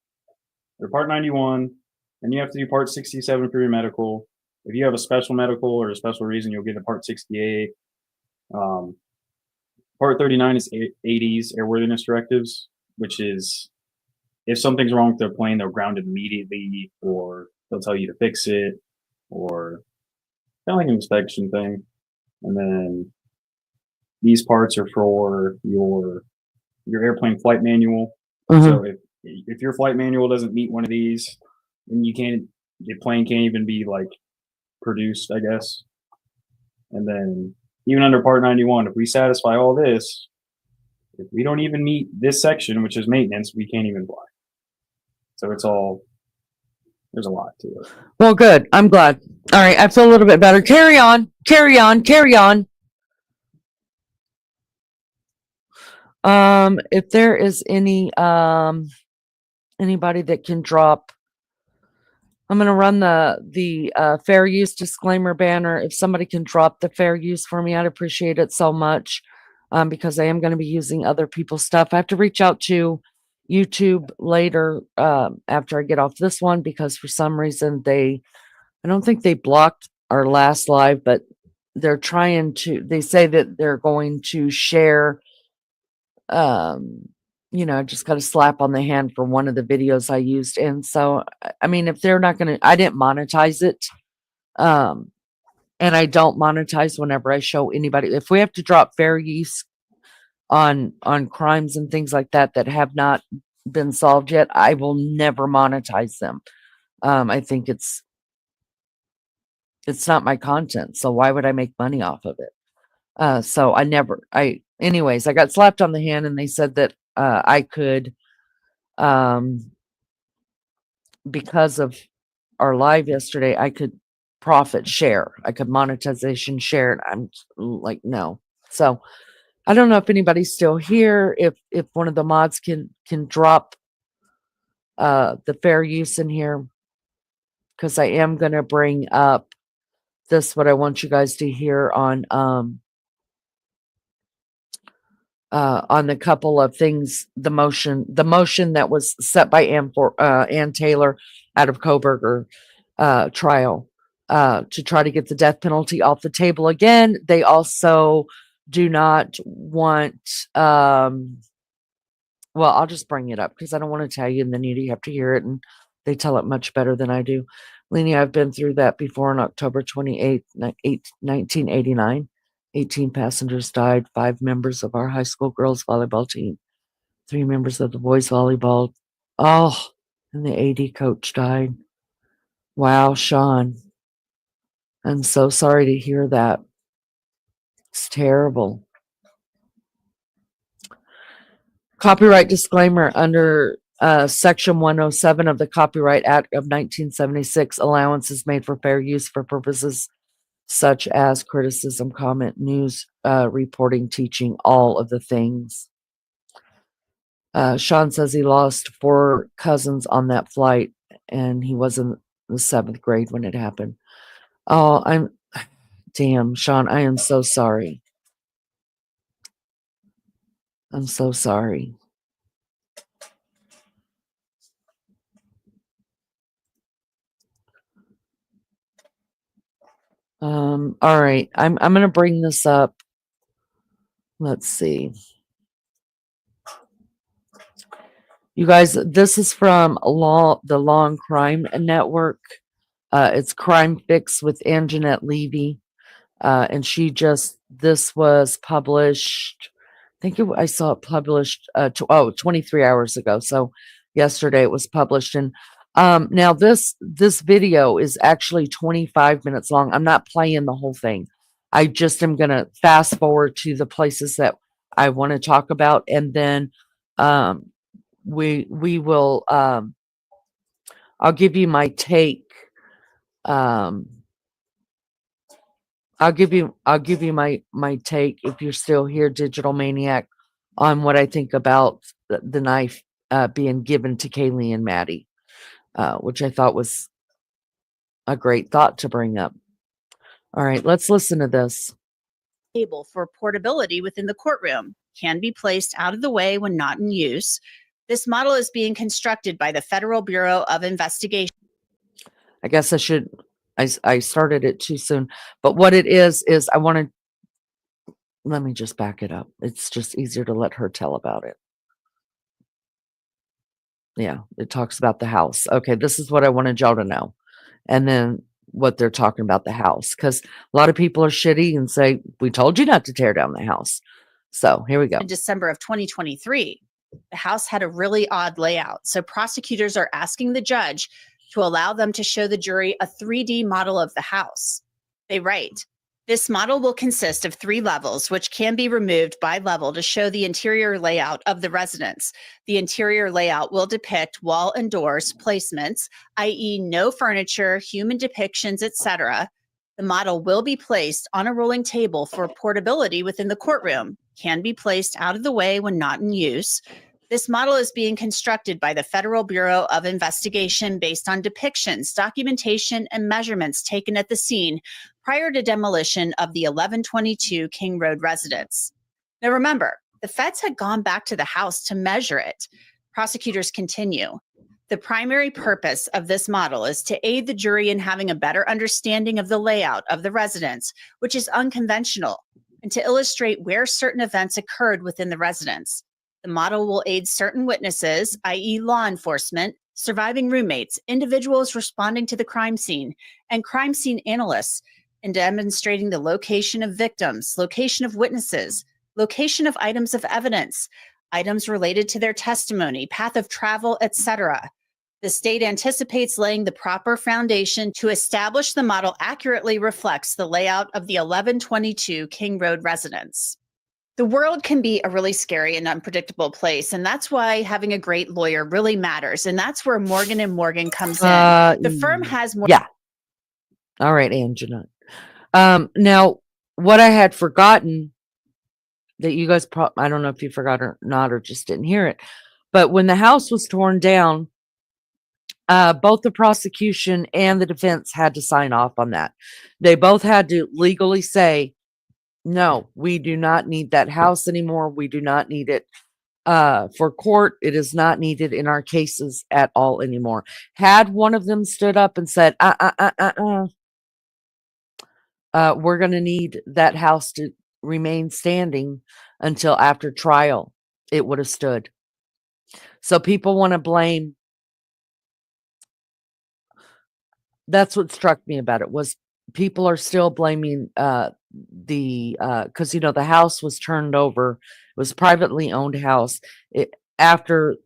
They're Part 91, and you have to do Part 67 for your medical. If you have a special medical or a special reason, you'll get a Part 68. Part 39 is 80s airworthiness directives, which is if something's wrong with their plane, they'll ground it immediately, or they'll tell you to fix it, or kind of like an inspection thing. And then these parts are for your airplane flight manual, Mhm. So if your flight manual doesn't meet one of these, then the plane can't even be like produced, I guess. And then even under Part 91, if we satisfy all this, if we don't even meet this section, which is maintenance, we can't even fly. So there's a lot to it. Well, good. I'm glad. All right. I feel a little bit better. Carry on. Carry on. Carry on. If there is anybody that can drop, I'm going to run the fair use disclaimer banner. If somebody can drop the fair use for me, I'd appreciate it so much. Because I am going to be using other people's stuff. I have to reach out to YouTube later after I get off this one, because for some reason I don't think they blocked our last live, but they say that they're going to share, just got a slap on the hand for one of the videos I used. And so, I mean, if they're not going to, I didn't monetize it. And I don't monetize whenever I show anybody. If we have to drop fair use on crimes and things like that have not been solved yet, I will never monetize them. I think it's not my content, so why would I make money off of it? So anyways, I got slapped on the hand and they said that I could, because of our live yesterday, I could profit share. I could monetization share. And I'm like, no. So I don't know if anybody's still here. If one of the mods can drop the fair use in here, because I am going to bring up what I want you guys to hear on the couple of things, the motion that was set by Ann Taylor out of Koberger trial to try to get the death penalty off the table again. They also do not want, well, I'll just bring it up because I don't want to tell you and then you have to hear it, and they tell it much better than I do. Lenny, I've been through that before. On October 28th, 1989. 18 passengers died, 5 members of our high school girls volleyball team, 3 members of the boys volleyball. Oh, and the AD coach died. Wow, Sean. I'm so sorry to hear that. It's terrible. Copyright disclaimer under Section 107 of the Copyright Act of 1976, allowance is made for fair use for purposes such as criticism, comment, news, reporting, teaching, all of the things. Sean says he lost 4 cousins on that flight, and he was in the 7th grade when it happened. Oh, damn, Sean, I am so sorry. I'm so sorry. All right, I'm going to bring this up. Let's see. You guys, this is from the Law and Crime Network. It's Crime Fix with Anjanette Levy. And this was published, I saw it published 23 hours ago. So yesterday it was published. And now this video is actually 25 minutes long. I'm not playing the whole thing. I just am going to fast forward to the places that I want to talk about. And then we will, I'll give you my take. I'll give you my take, if you're still here, Digital Maniac, on what I think about the knife being given to Kaylee and Maddie, which I thought was a great thought to bring up. All right, let's listen to this. Table for portability within the courtroom can be placed out of the way when not in use. This model is being constructed by the Federal Bureau of Investigation. I guess I started it too soon, but what it is let me just back it up. It's just easier to let her tell about it. Yeah, it talks about the house. Okay, this is what I wanted y'all to know. And then what they're talking about the house, because a lot of people are shitty and say, we told you not to tear down the house. So here we go. In December of 2023, The house had a really odd layout, so prosecutors are asking the judge to allow them to show the jury a 3D model of the house. They write, this model will consist of 3 levels, which can be removed by level to show the interior layout of the residence. The interior layout will depict wall and doors placements, i.e. no furniture, human depictions, etc. The model will be placed on a rolling table for portability within the courtroom, can be placed out of the way when not in use. This model is being constructed by the Federal Bureau of Investigation based on depictions, documentation, and measurements taken at the scene prior to demolition of the 1122 King Road residence. Now remember, the feds had gone back to the house to measure it. Prosecutors continue. The primary purpose of this model is to aid the jury in having a better understanding of the layout of the residence, which is unconventional, and to illustrate where certain events occurred within the residence. The model will aid certain witnesses, i.e. law enforcement, surviving roommates, individuals responding to the crime scene, and crime scene analysts in demonstrating the location of victims, location of witnesses, location of items of evidence, items related to their testimony, path of travel, etc. The state anticipates laying the proper foundation to establish the model accurately reflects the layout of the 1122 King Road residence. The world can be a really scary and unpredictable place, and that's why having a great lawyer really matters. And that's where Morgan and Morgan comes in. The firm has more. Yeah. All right, Angela. Now, what I had forgotten that you guys, I don't know if you forgot or not, or just didn't hear it, but when the house was torn down, both the prosecution and the defense had to sign off on that. They both had to legally say, no, we do not need that house anymore. We do not need it for court. It is not needed in our cases at all anymore. Had one of them stood up and said, we're going to need that house to remain standing until after trial, it would have stood. So people want to blame. That's what struck me about it, was people are still blaming because the house was turned over. It was a privately owned house. After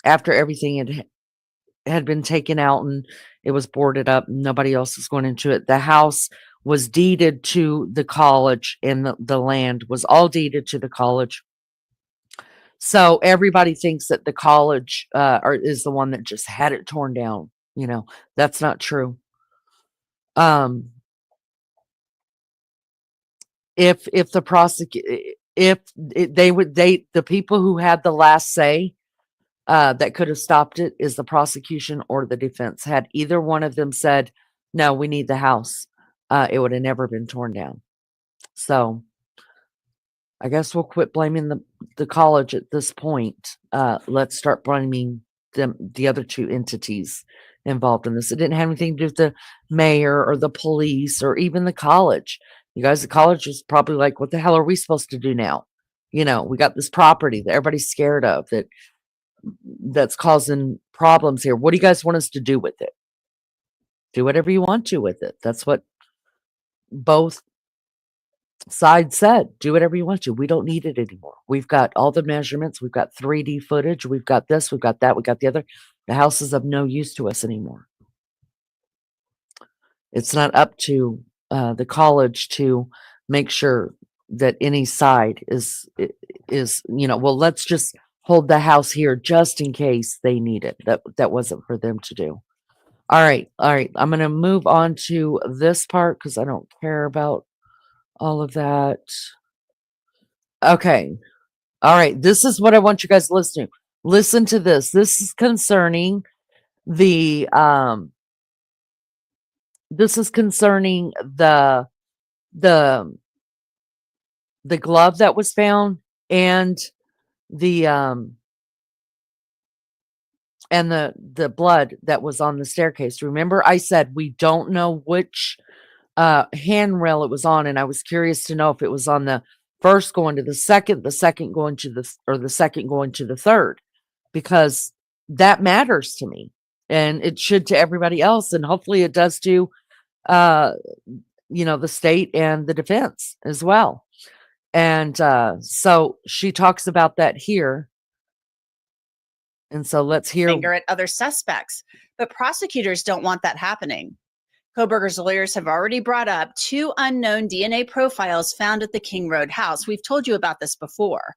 everything had been taken out and it was boarded up, nobody else was going into it. The house was deeded to the college, and the land was all deeded to the college. So everybody thinks that the college is the one that just had it torn down. That's not true. If the people who had the last say that could have stopped it is the prosecution or the defense. Had either one of them said, no, we need the house, it would have never been torn down. So I guess we'll quit blaming the college at this point. Let's start blaming the other two entities involved in this. It didn't have anything to do with the mayor or the police or even the college. You guys, the college is probably like, what the hell are we supposed to do now? We got this property that everybody's scared of that's causing problems here. What do you guys want us to do with it? Do whatever you want to with it. That's what both sides said. Do whatever you want to. We don't need it anymore. We've got all the measurements. We've got 3D footage. We've got this. We've got that. We got the other. The house is of no use to us anymore. It's not up to the college to make sure that any side is well, let's just hold the house here just in case they need it. That wasn't for them to do. All right. I'm going to move on to this part because I don't care about all of that. Okay. All right. This is what I want you guys to listen to. Listen to this. This is concerning the glove that was found and the blood that was on the staircase. Remember, I said we don't know which handrail it was on, and I was curious to know if it was on the first going to the second going to the second going to the third, because that matters to me, and it should to everybody else, and hopefully it does to the state and the defense as well. And so she talks about that here. And so let's hear. Finger at other suspects. But prosecutors don't want that happening. Koberger's lawyers have already brought up 2 unknown DNA profiles found at the King Road house. We've told you about this before.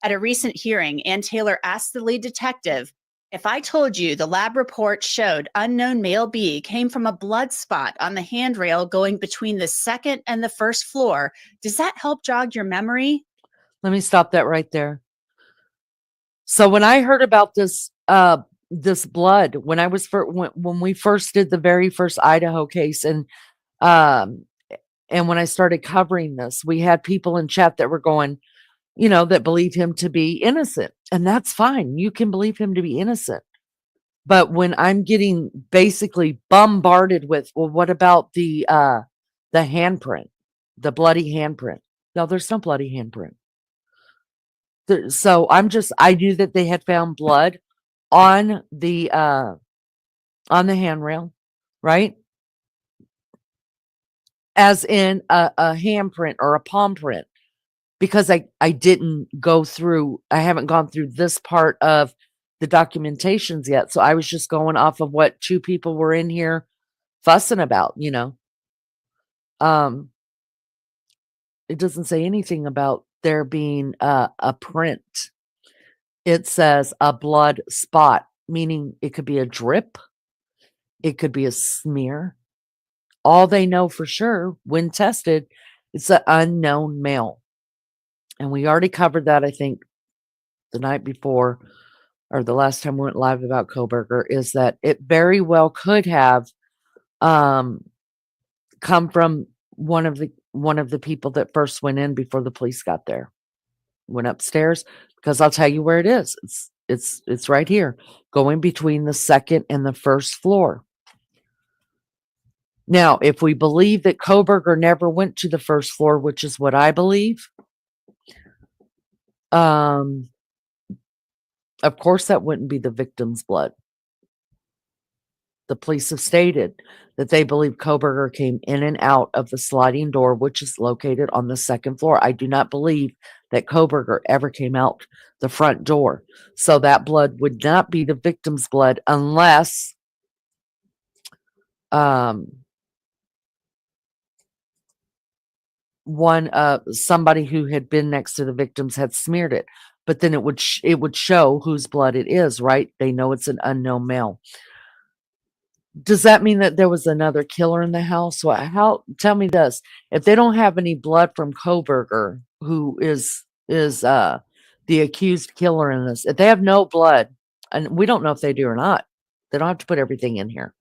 At a recent hearing, Ann Taylor asked the lead detective, if I told you the lab report showed unknown male B came from a blood spot on the handrail going between the 2nd and the 1st floor, does that help jog your memory? Let me stop that right there. So when I heard about this, this blood, when I was when we first did the very first Idaho case, and when I started covering this, we had people in chat that were going, that believe him to be innocent, and that's fine. You can believe him to be innocent. But when I'm getting basically bombarded with, well, what about the handprint, the bloody handprint? No, there's no bloody handprint. So I knew that they had found blood on the handrail, right? As in a handprint or a palm print, because I haven't gone through this part of the documentations yet. So I was just going off of what 2 people were in here fussing about, It doesn't say anything about there being a print. It says a blood spot, meaning it could be a drip. It could be a smear. All they know for sure when tested, it's an unknown male. And we already covered that, I think, the night before, or the last time we went live about Koberger, is that it very well could have come from one of the people that first went in before the police got there. Went upstairs, because I'll tell you where it is. It's right here, going between the 2nd and the 1st floor. Now, if we believe that Koberger never went to the 1st floor, which is what I believe, of course that wouldn't be the victim's blood. The police have stated that they believe Koberger came in and out of the sliding door, which is located on the 2nd floor. I do not believe that Koberger ever came out the front door. So that blood would not be the victim's blood unless somebody who had been next to the victims had smeared it. But then it would show whose blood it is, right? They know it's an unknown male. Does that mean that there was another killer in the house? Tell me this. If they don't have any blood from Koberger, who is the accused killer in this, if they have no blood, and we don't know if they do or not, they don't have to put everything in here.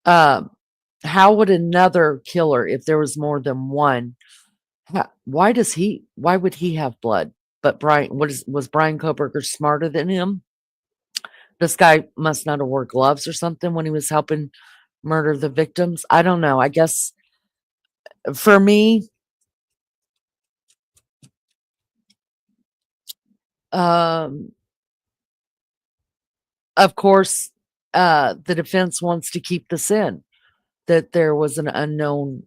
How would another killer, if there was more than one, why would he have blood? But was Brian Koberger smarter than him? This guy must not have wore gloves or something when he was helping murder the victims. I don't know. I guess for me, of course, the defense wants to keep this in, that there was an unknown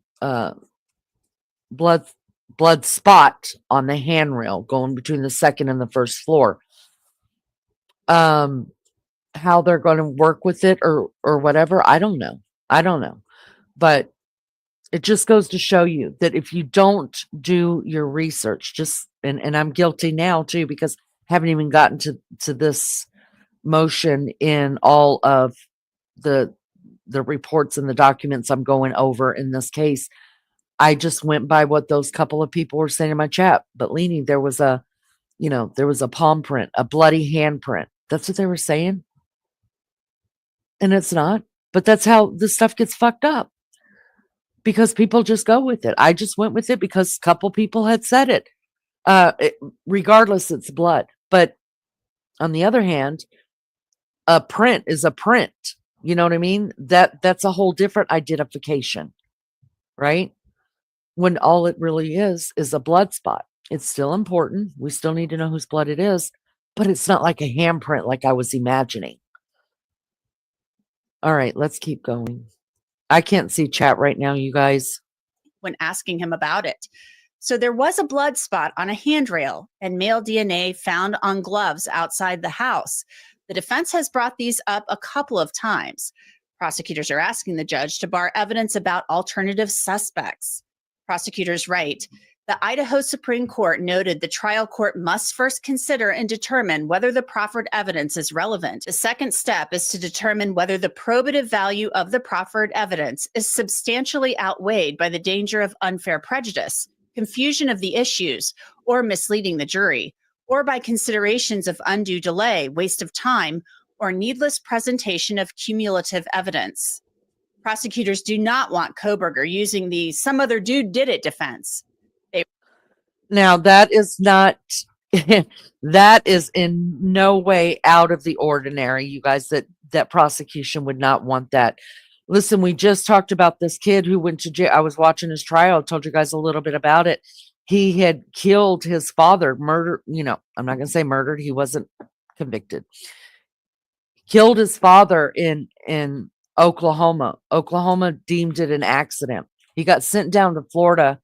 blood spot on the handrail going between the 2nd and the 1st floor. How they're going to work with it or whatever, I don't know. But it just goes to show you that if you don't do your research, and I'm guilty now too, because I haven't even gotten to this motion in all of the reports and the documents I'm going over in this case. I just went by what those couple of people were saying in my chat. But Leanie, there was a palm print, a bloody handprint. That's what they were saying. And it's not. But that's how this stuff gets fucked up. Because people just go with it. I just went with it because a couple people had said it. Regardless, it's blood. But on the other hand, a print is a print. You know what I mean? That's a whole different identification. Right? When all it really is a blood spot. It's still important. We still need to know whose blood it is. But it's not like a handprint like I was imagining. All right, let's keep going. I can't see chat right now, you guys. When asking him about it. So there was a blood spot on a handrail and male DNA found on gloves outside the house. The defense has brought these up a couple of times. Prosecutors are asking the judge to bar evidence about alternative suspects. Prosecutors write, the Idaho Supreme Court noted the trial court must first consider and determine whether the proffered evidence is relevant. The second step is to determine whether the probative value of the proffered evidence is substantially outweighed by the danger of unfair prejudice, confusion of the issues, or misleading the jury, or by considerations of undue delay, waste of time, or needless presentation of cumulative evidence. Prosecutors do not want Koberger using the "some other dude did it" defense. Now that is not that is in no way out of the ordinary, you guys, that prosecution would not want that. Listen, we just talked about this kid who went to jail. I was watching his trial. I told you guys a little bit about it. He had killed his father, murdered, I'm not going to say murdered. He wasn't convicted. Killed his father in Oklahoma. Oklahoma deemed it an accident. He got sent down to Florida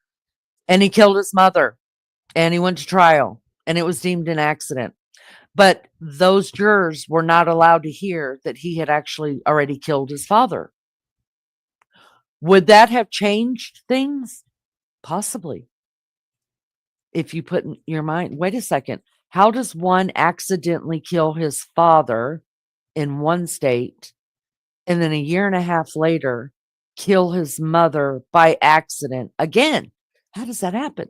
and he killed his mother. And he went to trial, and it was deemed an accident. But those jurors were not allowed to hear that he had actually already killed his father. Would that have changed things? Possibly. If you put in your mind, wait a second, how does one accidentally kill his father in one state, and then a year and a half later, kill his mother by accident again? How does that happen?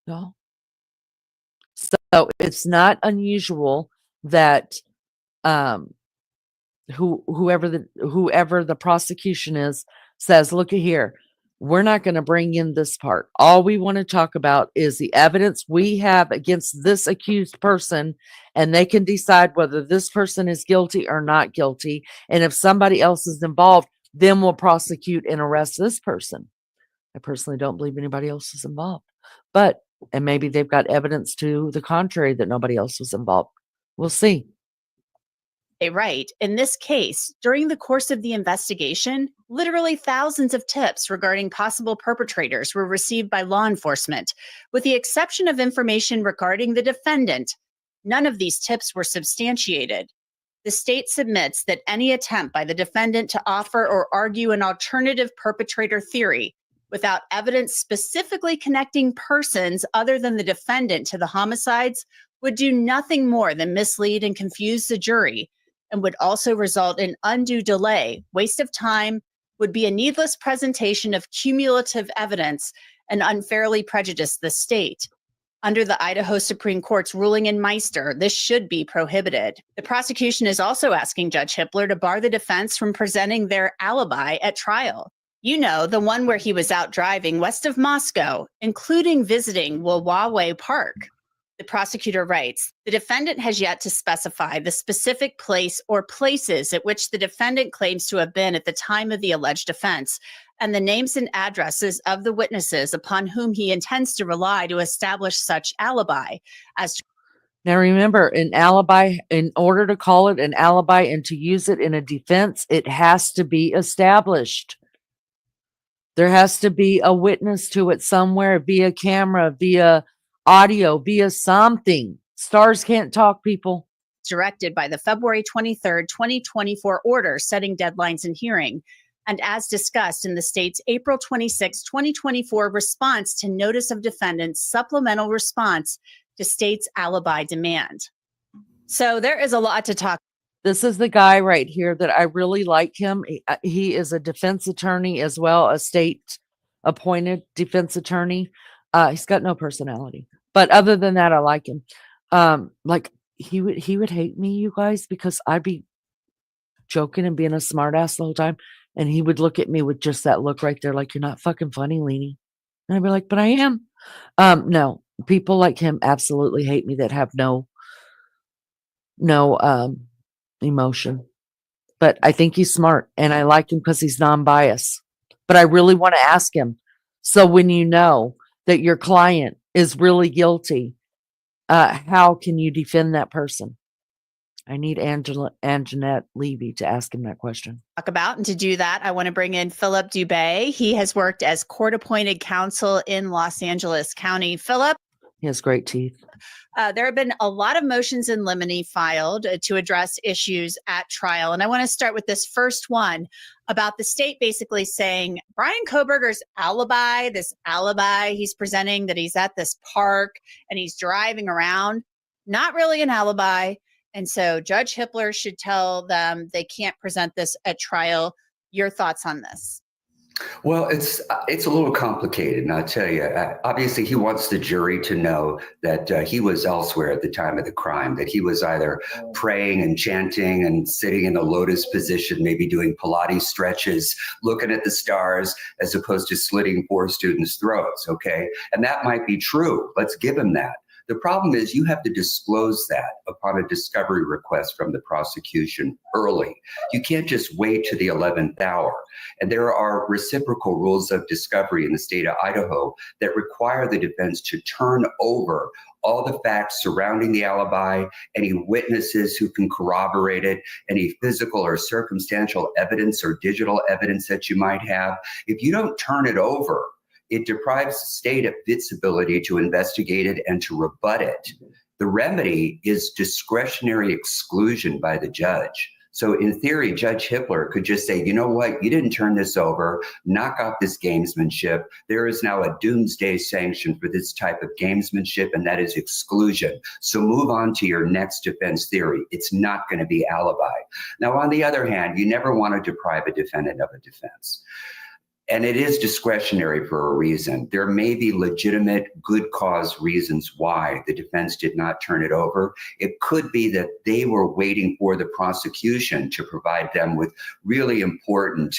No. So it's not unusual that whoever the prosecution is says, look at here, we're not going to bring in this part. All we want to talk about is the evidence we have against this accused person, and they can decide whether this person is guilty or not guilty. And if somebody else is involved, then we'll prosecute and arrest this person. I personally don't believe anybody else is involved, and maybe they've got evidence to the contrary that nobody else was involved. We'll see. They write, in this case, during the course of the investigation, literally thousands of tips regarding possible perpetrators were received by law enforcement. With the exception of information regarding the defendant, none of these tips were substantiated. The state submits that any attempt by the defendant to offer or argue an alternative perpetrator theory without evidence specifically connecting persons other than the defendant to the homicides would do nothing more than mislead and confuse the jury, and would also result in undue delay, waste of time, would be a needless presentation of cumulative evidence, and unfairly prejudice the state. Under the Idaho Supreme Court's ruling in Meister, this should be prohibited. The prosecution is also asking Judge Hippler to bar the defense from presenting their alibi at trial. The one where he was out driving west of Moscow, including visiting Wawawe Park. The prosecutor writes, the defendant has yet to specify the specific place or places at which the defendant claims to have been at the time of the alleged offense, and the names and addresses of the witnesses upon whom he intends to rely to establish such alibi. Now remember, an alibi, in order to call it an alibi and to use it in a defense, it has to be established. There has to be a witness to it somewhere, via camera, via audio, via something. Stars can't talk, people. Directed by the February 23rd, 2024 order setting deadlines and hearing, and as discussed in the state's April 26, 2024 response to notice of defendant's supplemental response to state's alibi demand. So there is a lot to talk. This is the guy right here that I really like him. He is a defense attorney as well, a state appointed defense attorney. He's got no personality, but other than that, I like him. Like he would hate me, you guys, because I'd be joking and being a smart ass the whole time. And he would look at me with just that look right there. Like, you're not fucking funny, Leanie. And I'd be like, but I am. No, people like him absolutely hate me that have no emotion. But I think he's smart, and I like him because he's non-biased. But I really want to ask him. So when you know that your client is really guilty, how can you defend that person? I need Anjanette Levy to ask him that question. Talk about, and to do that, I want to bring in Philip Dubé. He has worked as court-appointed counsel in Los Angeles County. Philip? He has great teeth. There have been a lot of motions in limine filed to address issues at trial. And I want to start with this first one about the state basically saying Brian Koberger's alibi, this alibi he's presenting that he's at this park and he's driving around, not really an alibi. And so Judge Hippler should tell them they can't present this at trial. Your thoughts on this? Well, it's a little complicated, and I'll tell you. Obviously, he wants the jury to know that he was elsewhere at the time of the crime, that he was either praying and chanting and sitting in a lotus position, maybe doing Pilates stretches, looking at the stars, as opposed to slitting poor students' throats, okay? And that might be true. Let's give him that. The problem is you have to disclose that upon a discovery request from the prosecution early. You can't just wait to the 11th hour. And there are reciprocal rules of discovery in the state of Idaho that require the defense to turn over all the facts surrounding the alibi, any witnesses who can corroborate it, any physical or circumstantial evidence or digital evidence that you might have. If you don't turn it over, it deprives the state of its ability to investigate it and to rebut it. The remedy is discretionary exclusion by the judge. So in theory, Judge Hippler could just say, you know what, you didn't turn this over, knock off this gamesmanship. There is now a doomsday sanction for this type of gamesmanship, and that is exclusion. So move on to your next defense theory. It's not going to be alibi. Now, on the other hand, you never want to deprive a defendant of a defense. And it is discretionary for a reason. There may be legitimate, good cause reasons why the defense did not turn it over. It could be that they were waiting for the prosecution to provide them with really important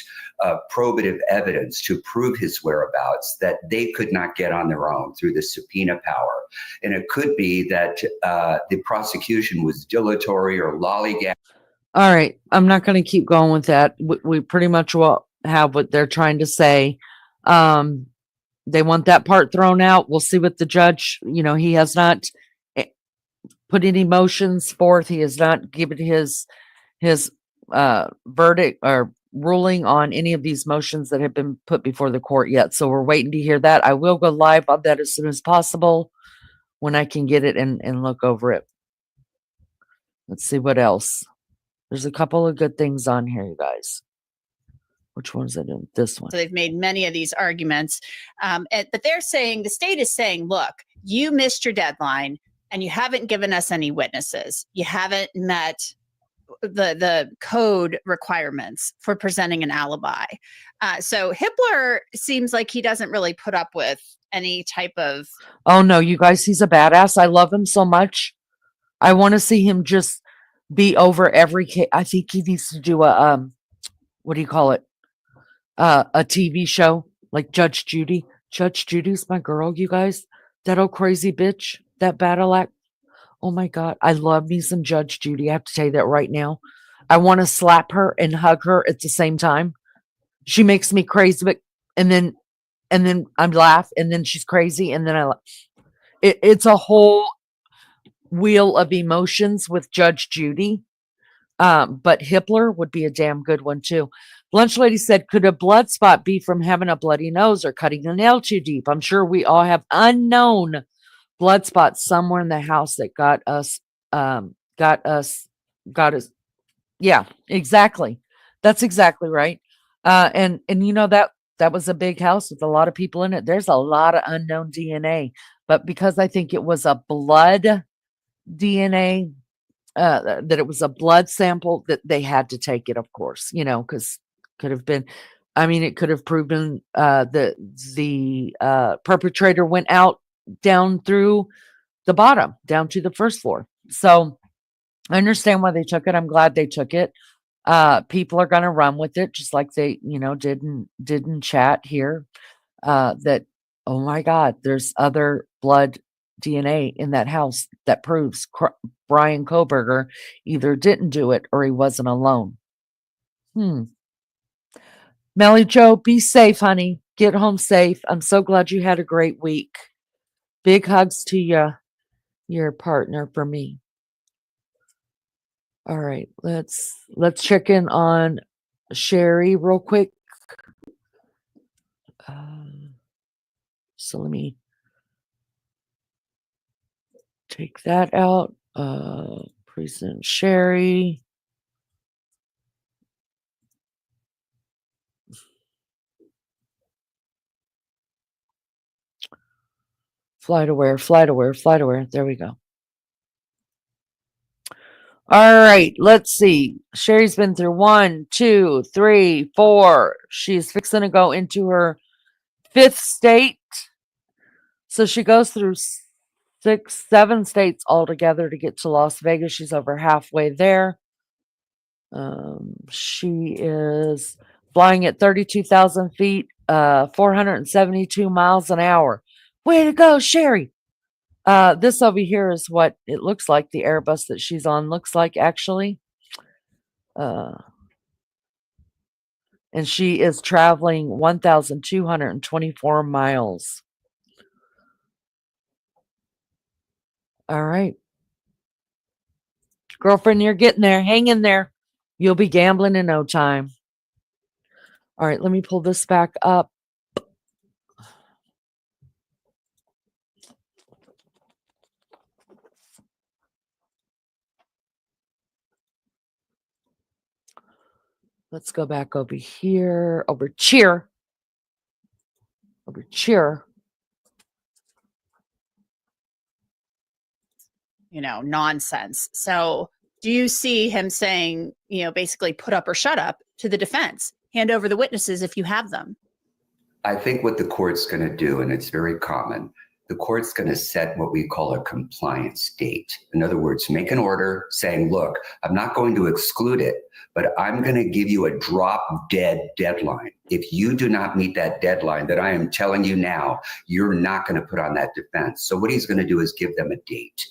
probative evidence to prove his whereabouts that they could not get on their own through the subpoena power. And it could be that the prosecution was dilatory or lollygagging. All right. I'm not going to keep going with that. We pretty much will have what they're trying to say. They want that part thrown out. We'll see what the judge, he has not put any motions forth. He has not given his verdict or ruling on any of these motions that have been put before the court yet. So we're waiting to hear that. I will go live on that as soon as possible when I can get it and look over it. Let's see what else. There's a couple of good things on here, you guys. Which one's it in? This one. So they've made many of these arguments. But they're saying, the state is saying, look, you missed your deadline and you haven't given us any witnesses. You haven't met the code requirements for presenting an alibi. So Hippler seems like he doesn't really put up with any type of... Oh, no, you guys, he's a badass. I love him so much. I want to see him just be over every case. I think he needs to do a, what do you call it? A TV show like Judge Judy. Judge Judy's my girl, you guys. That old crazy bitch, that battle act. Oh my God. I love me some Judge Judy. I have to tell you that right now. I want to slap her and hug her at the same time. She makes me crazy, but and then I laugh, and then she's crazy, and then I laugh. It's a whole wheel of emotions with Judge Judy. But Hippler would be a damn good one too. Lunch Lady said, could a blood spot be from having a bloody nose or cutting a nail too deep? I'm sure we all have unknown blood spots somewhere in the house that got us. Yeah, exactly. That's exactly right. And that was a big house with a lot of people in it. There's a lot of unknown DNA, but because I think it was a blood DNA, that it was a blood sample, that they had to take it, of course, because could have been, it could have proven the perpetrator went out down through the bottom, down to the first floor. So I understand why they took it. I'm glad they took it. People are going to run with it, just like they, didn't chat here. That, oh my God, there's other blood DNA in that house that proves Brian Koberger either didn't do it or he wasn't alone. Melly Joe, be safe, honey. Get home safe. I'm so glad you had a great week. Big hugs to you, your partner, for me. All right, let's check in on Sherry real quick. So let me Take that out. President Sherry. Flight aware, flight aware, flight aware. There we go. All right, let's see. Sherry's been through 1, 2, 3, 4. She's fixing to go into her 5th state. So she goes through 6, 7 states altogether to get to Las Vegas. She's over halfway there. She is flying at 32,000 feet, 472 miles an hour. Way to go, Sherry. This over here is what it looks like. The Airbus that she's on looks like, actually. And she is traveling 1,224 miles. All right. Girlfriend, you're getting there. Hang in there. You'll be gambling in no time. All right, let me pull this back up. Let's go back over here. Over cheer. Over cheer. Nonsense. So do you see him saying, basically put up or shut up to the defense? Hand over the witnesses if you have them. I think what the court's going to do, and it's very common, the court's going to set what we call a compliance date. In other words, make an order saying, look, I'm not going to exclude it, but I'm going to give you a drop dead deadline. If you do not meet that deadline that I am telling you now, you're not going to put on that defense. So what he's going to do is give them a date.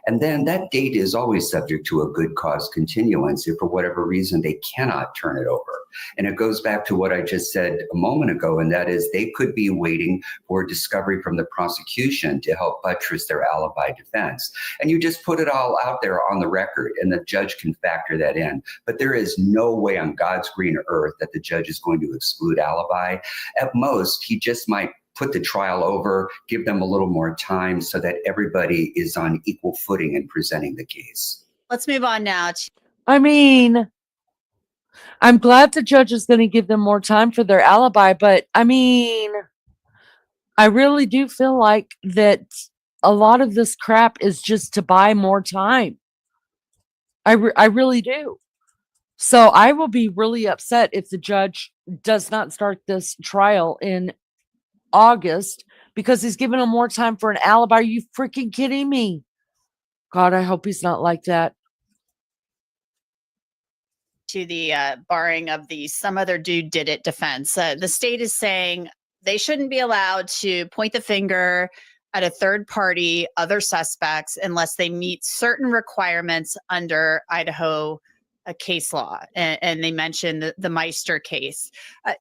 And then that date is always subject to a good cause continuance if for whatever reason they cannot turn it over. And it goes back to what I just said a moment ago, and that is they could be waiting for discovery from the prosecution to help buttress their alibi defense. And you just put it all out there on the record, and the judge can factor that in. But there is no way on God's green earth that the judge is going to exclude alibi. At most, he just might put the trial over, give them a little more time so that everybody is on equal footing in presenting the case. Let's move on now. I'm glad the judge is going to give them more time for their alibi, but I really do feel like that a lot of this crap is just to buy more time. I really do. So I will be really upset if the judge does not start this trial in August because he's giving them more time for an alibi. Are you freaking kidding me? God, I hope he's not like that. To the barring of the some other dude did it defense. The state is saying they shouldn't be allowed to point the finger at a third party, other suspects, unless they meet certain requirements under Idaho case law. And they mentioned the Meister case.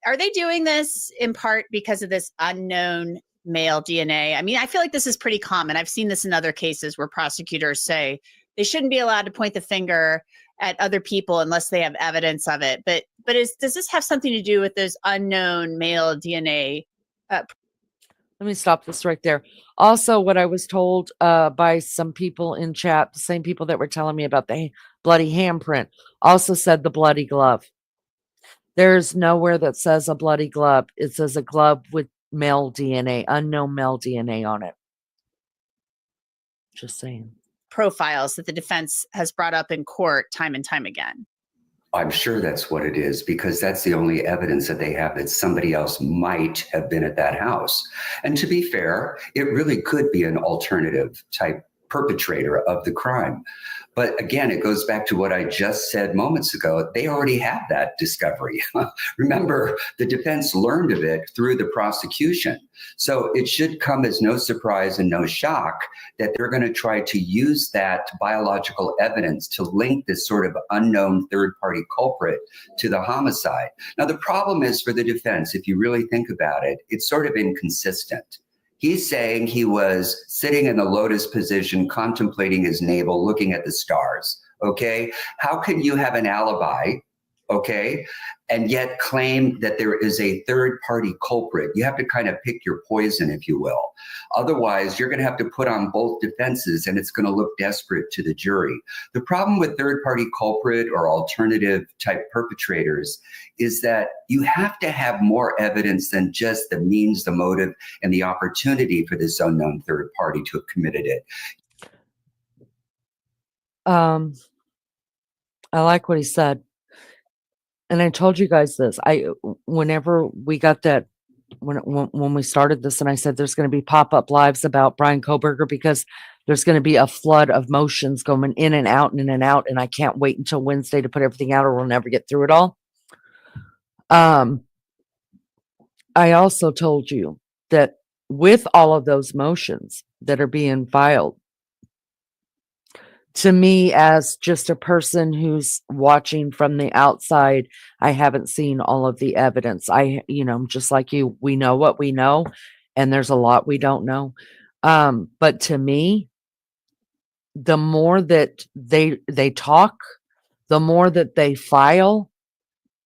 Are they doing this in part because of this unknown male DNA? I mean, I feel like this is pretty common. I've seen this in other cases where prosecutors say they shouldn't be allowed to point the finger at other people unless they have evidence of it. But does this have something to do with those unknown male DNA? Let me stop this right there. Also, what I was told by some people in chat, the same people that were telling me about the bloody handprint, also said the bloody glove. There's nowhere that says a bloody glove. It says a glove with male DNA, unknown male DNA on it. Just saying. Profiles that the defense has brought up in court time and time again. I'm sure that's what it is, because that's the only evidence that they have that somebody else might have been at that house. And to be fair, it really could be an alternative type perpetrator of the crime. But again, it goes back to what I just said moments ago. They already have that discovery. Remember, the defense learned of it through the prosecution. So it should come as no surprise and no shock that they're going to try to use that biological evidence to link this sort of unknown third-party culprit to the homicide. Now, the problem is for the defense, if you really think about it, it's sort of inconsistent. He's saying he was sitting in the lotus position, contemplating his navel, looking at the stars. Okay. How can you have an alibi? okay, and yet claim that there is a third party culprit. You have to kind of pick your poison, if you will. Otherwise, you're going to have to put on both defenses, and it's going to look desperate to the jury. The problem with third party culprit or alternative type perpetrators is that you have to have more evidence than just the means, the motive, and the opportunity for this unknown third party to have committed it. I like what he said. And I told you guys this. Whenever we got that, when we started this, and I said there's going to be pop-up lives about Brian Koberger because there's going to be a flood of motions going in and out and in and out, and I can't wait until Wednesday to put everything out, or we'll never get through it all. I also told you that with all of those motions that are being filed, to me, as just a person who's watching from the outside, I haven't seen all of the evidence. Just like you, we know what we know, and there's a lot we don't know. But to me, the more that they talk, the more that they file,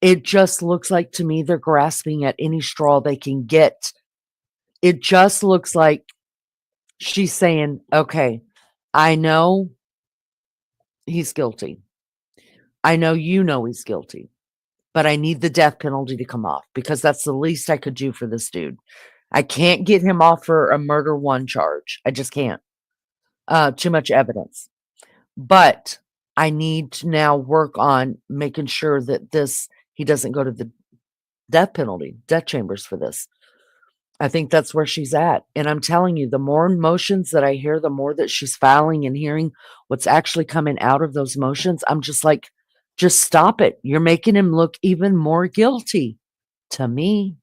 it just looks like to me they're grasping at any straw they can get. It just looks like she's saying, okay, I know he's guilty. I know he's guilty, but I need the death penalty to come off because that's the least I could do for this dude. I can't get him off for a murder one charge. I just can't. Too much evidence. But I need to now work on making sure that he doesn't go to the death chambers for this. I think that's where she's at. And I'm telling you, the more motions that I hear, the more that she's filing and hearing what's actually coming out of those motions, I'm just like, just stop it. You're making him look even more guilty to me.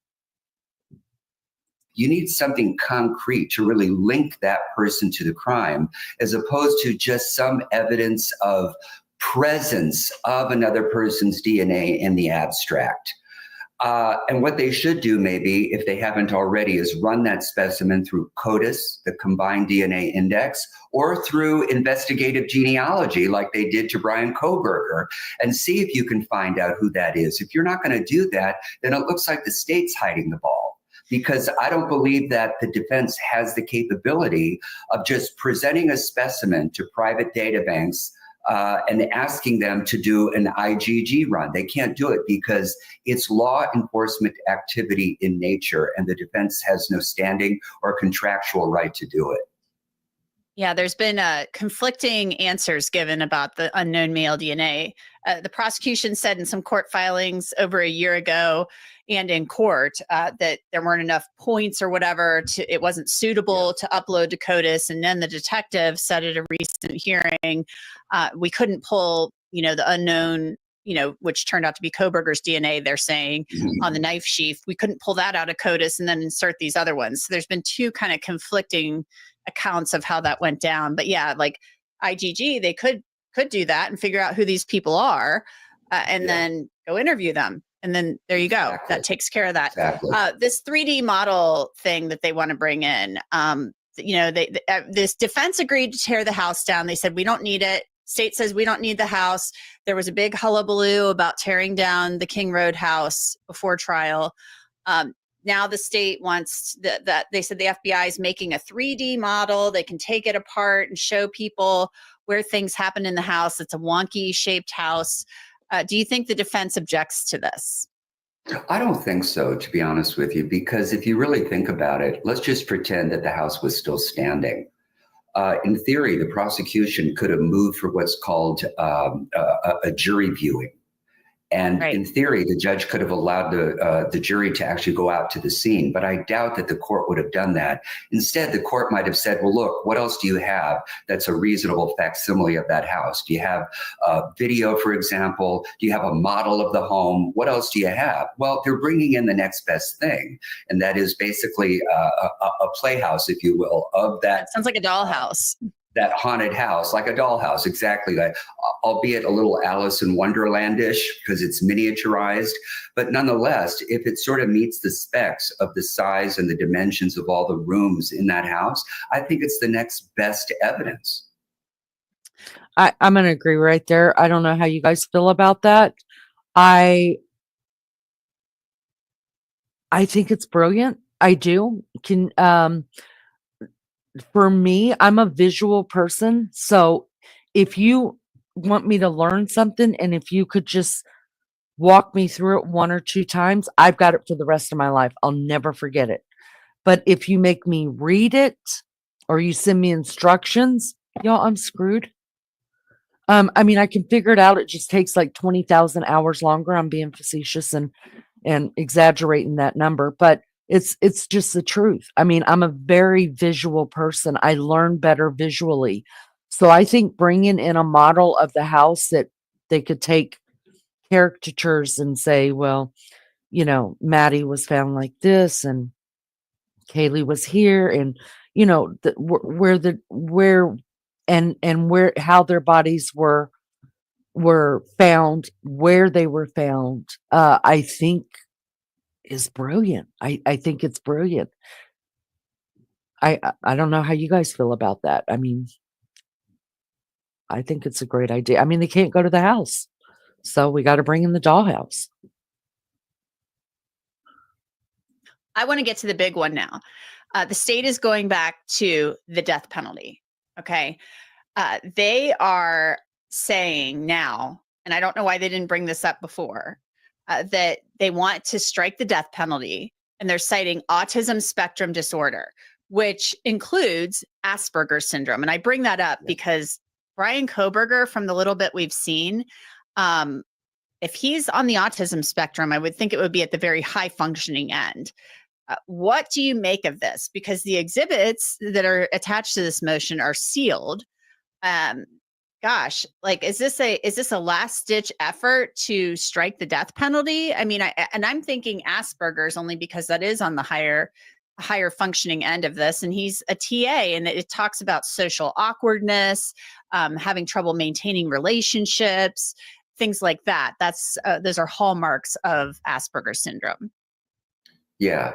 You need something concrete to really link that person to the crime, as opposed to just some evidence of presence of another person's DNA in the abstract. And what they should do, maybe, if they haven't already, is run that specimen through CODIS, the Combined DNA Index, or through investigative genealogy, like they did to Brian Koberger, and see if you can find out who that is. If you're not going to do that, then it looks like the state's hiding the ball. Because I don't believe that the defense has the capability of just presenting a specimen to private data banks and asking them to do an IgG run. They can't do it because it's law enforcement activity in nature, and the defense has no standing or contractual right to do it. Yeah, there's been conflicting answers given about the unknown male DNA. The prosecution said in some court filings over a year ago and in court that there weren't enough points or whatever, it wasn't suitable to upload to CODIS. And then the detective said at a recent hearing, we couldn't pull, the unknown, which turned out to be Koberger's DNA, they're saying, on the knife sheath. We couldn't pull that out of CODIS and then insert these other ones. So there's been two kind of conflicting accounts of how that went down. But yeah, like IgG, they could do that and figure out who these people are and then go interview them. And then there you go. Exactly. That takes care of that. Exactly. This 3D model thing that they want to bring in, this defense agreed to tear the house down. They said, we don't need it. State says we don't need the house. There was a big hullabaloo about tearing down the King Road house before trial. Now the state wants that they said the FBI is making a 3D model. They can take it apart and show people where things happen in the house. It's a wonky shaped house. Do you think the defense objects to this? I don't think so, to be honest with you, because if you really think about it, let's just pretend that the house was still standing. In theory, the prosecution could have moved for what's called a jury viewing. And in theory, the judge could have allowed the jury to actually go out to the scene. But I doubt that the court would have done that. Instead, the court might have said, well, look, what else do you have that's a reasonable facsimile of that house? Do you have video, for example? Do you have a model of the home? What else do you have? Well, they're bringing in the next best thing. And that is basically a playhouse, if you will, of that. Sounds like a dollhouse. That haunted house, like a dollhouse, exactly. Like, albeit a little Alice in Wonderland-ish because it's miniaturized. But nonetheless, if it sort of meets the specs of the size and the dimensions of all the rooms in that house, I think it's the next best evidence. I'm going to agree right there. I don't know how you guys feel about that. I think it's brilliant. I do. For me, I'm a visual person. So if you want me to learn something and if you could just walk me through it 1 or 2 times, I've got it for the rest of my life. I'll never forget it. But if you make me read it or you send me instructions, y'all, I'm screwed. I mean, I can figure it out. It just takes like 20,000 hours longer. I'm being facetious and exaggerating that number, but it's just the truth. I mean, I'm a very visual person. I learn better visually. So I think bringing in a model of the house that they could take caricatures and say, well, Maddie was found like this and Kaylee was here and where and where how their bodies were found, where they were found, I think is brilliant. I think it's brilliant. I don't know how you guys feel about that. I mean, I think it's a great idea. I mean, they can't go to the house, so we got to bring in the dollhouse. I want to get to the big one now. The state is going back to the death penalty. Okay. They are saying now, and I don't know why they didn't bring this up before, that they want to strike the death penalty, and they're citing autism spectrum disorder, which includes Asperger's syndrome. And I bring that up because Brian Koberger, from the little bit we've seen, if he's on the autism spectrum, I would think it would be at the very high functioning end. What do you make of this? Because the exhibits that are attached to this motion are sealed. Gosh, like, is this a last ditch effort to strike the death penalty? I mean, I'm thinking Asperger's only because that is on the higher functioning end of this. And he's a TA, and it talks about social awkwardness, having trouble maintaining relationships, things like that. Those are hallmarks of Asperger's syndrome. Yeah.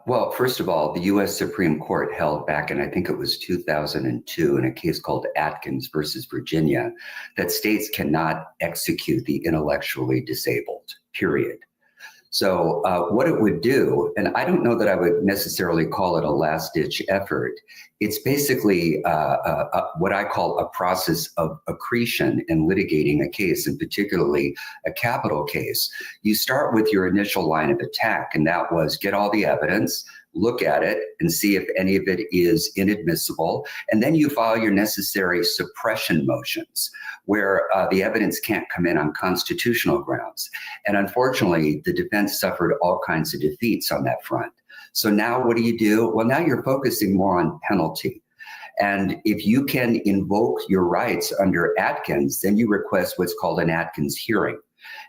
Well, first of all, the U.S. Supreme Court held back in, I think it was 2002, in a case called Atkins versus Virginia, that states cannot execute the intellectually disabled, period. So what it would do, and I don't know that I would necessarily call it a last-ditch effort, it's basically what I call a process of accretion in litigating a case, and particularly a capital case. You start with your initial line of attack, and that was get all the evidence, look at it, and see if any of it is inadmissible, and then you file your necessary suppression motions, where the evidence can't come in on constitutional grounds. And unfortunately, the defense suffered all kinds of defeats on that front. So now what do? Well, now you're focusing more on penalty. And if you can invoke your rights under Atkins, then you request what's called an Atkins hearing.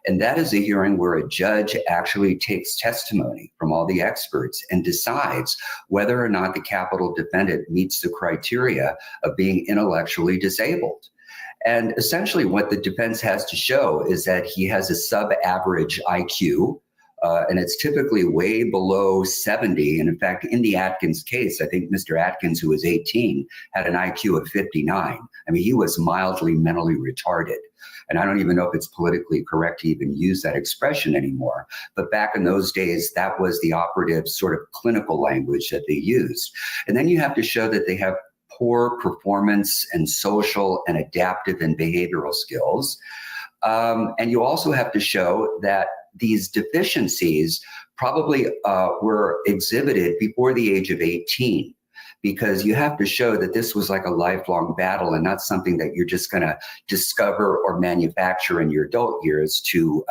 And that is a hearing where a judge actually takes testimony from all the experts and decides whether or not the capital defendant meets the criteria of being intellectually disabled. And essentially what the defense has to show is that he has a sub-average IQ, and it's typically way below 70. And in fact, in the Atkins case, I think Mr. Atkins, who was 18, had an IQ of 59. I mean, he was mildly mentally retarded. And I don't even know if it's politically correct to even use that expression anymore. But back in those days, that was the operative sort of clinical language that they used. And then you have to show that they have poor performance and social and adaptive and behavioral skills. And you also have to show that these deficiencies probably were exhibited before the age of 18, because you have to show that this was like a lifelong battle and not something that you're just going to discover or manufacture in your adult years to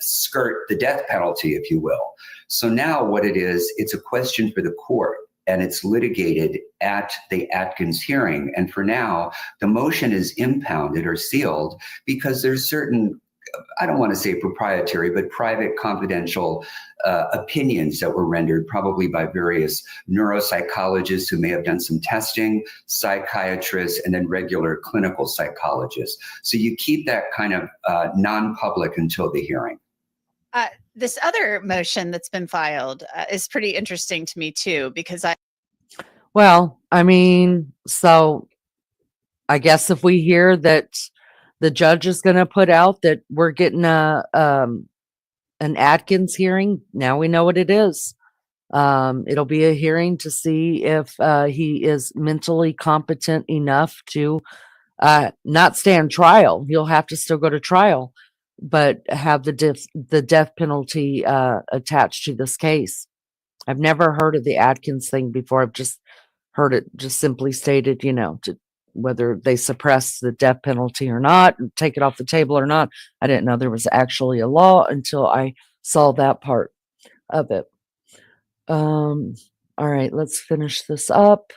skirt the death penalty, if you will. So now what it is, it's a question for the court, and it's litigated at the Atkins hearing. And for now, the motion is impounded or sealed because there's certain, I don't want to say proprietary, but private confidential opinions that were rendered probably by various neuropsychologists who may have done some testing, psychiatrists, and then regular clinical psychologists. So you keep that kind of non-public until the hearing. This other motion that's been filed is pretty interesting to me too, because Well, I mean, so I guess if we hear that The judge is going to put out that we're getting an Atkins hearing. Now we know what it is. It'll be a hearing to see if he is mentally competent enough to not stand trial. He'll have to still go to trial, but have the death penalty attached to this case. I've never heard of the Atkins thing before. I've just heard it just simply stated, whether they suppress the death penalty or not, and take it off the table or not. I didn't know there was actually a law until I saw that part of it. All right, let's finish this up.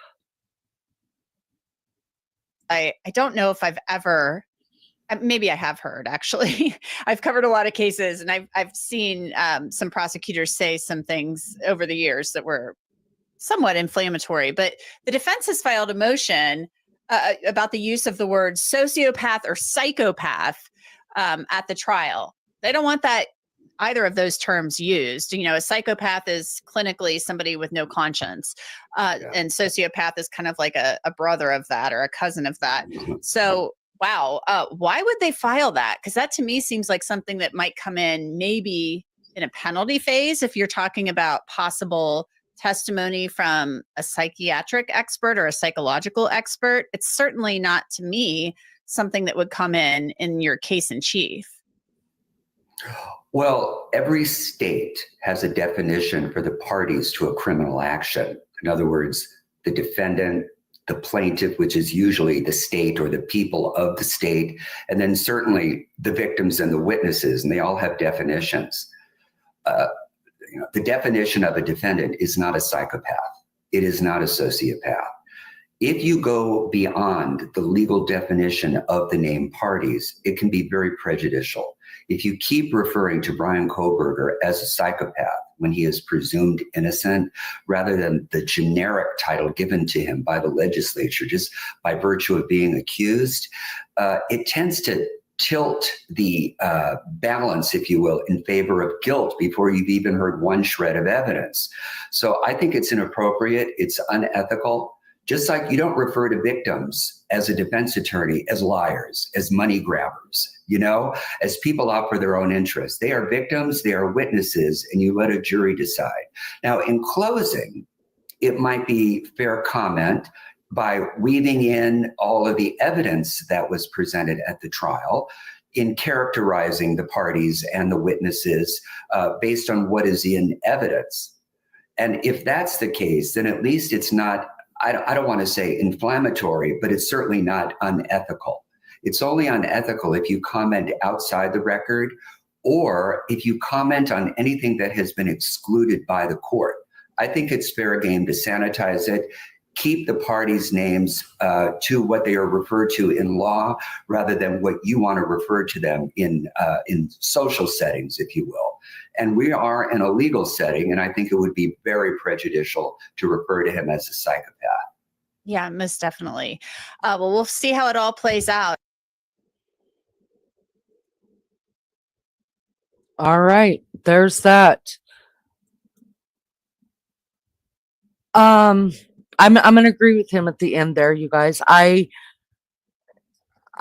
I don't know if I've ever, maybe I have heard actually. I've covered a lot of cases, and I've seen some prosecutors say some things over the years that were somewhat inflammatory. But the defense has filed a motion about the use of the word sociopath or psychopath at the trial. They don't want that either of those terms used. A psychopath is clinically somebody with no conscience, and sociopath is kind of like a brother of that or a cousin of that. So, wow, why would they file that? Because that to me seems like something that might come in maybe in a penalty phase if you're talking about possible testimony from a psychiatric expert or a psychological expert. It's certainly not, to me, something that would come in your case in chief. Well, every state has a definition for the parties to a criminal action. In other words, the defendant, the plaintiff, which is usually the state or the people of the state, and then certainly the victims and the witnesses, and they all have definitions. The definition of a defendant is not a psychopath. It is not a sociopath. If you go beyond the legal definition of the named parties, it can be very prejudicial. If you keep referring to Brian Kohberger as a psychopath when he is presumed innocent, rather than the generic title given to him by the legislature just by virtue of being accused, it tends to tilt the balance, if you will, in favor of guilt before you've even heard one shred of evidence. So I think it's inappropriate. It's unethical. Just like you don't refer to victims as a defense attorney as liars, as money grabbers, as people out for their own interests. They are victims, they are witnesses, and you let a jury decide. Now, in closing, it might be fair comment by weaving in all of the evidence that was presented at the trial in characterizing the parties and the witnesses based on what is in evidence. And if that's the case, then at least it's not, I don't want to say inflammatory, but it's certainly not unethical. It's only unethical if you comment outside the record or if you comment on anything that has been excluded by the court. I think it's fair game to sanitize it, keep the parties' names to what they are referred to in law rather than what you want to refer to them in social settings, if you will. And we are in a legal setting, and I think it would be very prejudicial to refer to him as a psychopath. Yeah, most definitely. Well, we'll see how it all plays out. All right, there's that. I'm going to agree with him at the end there, you guys. I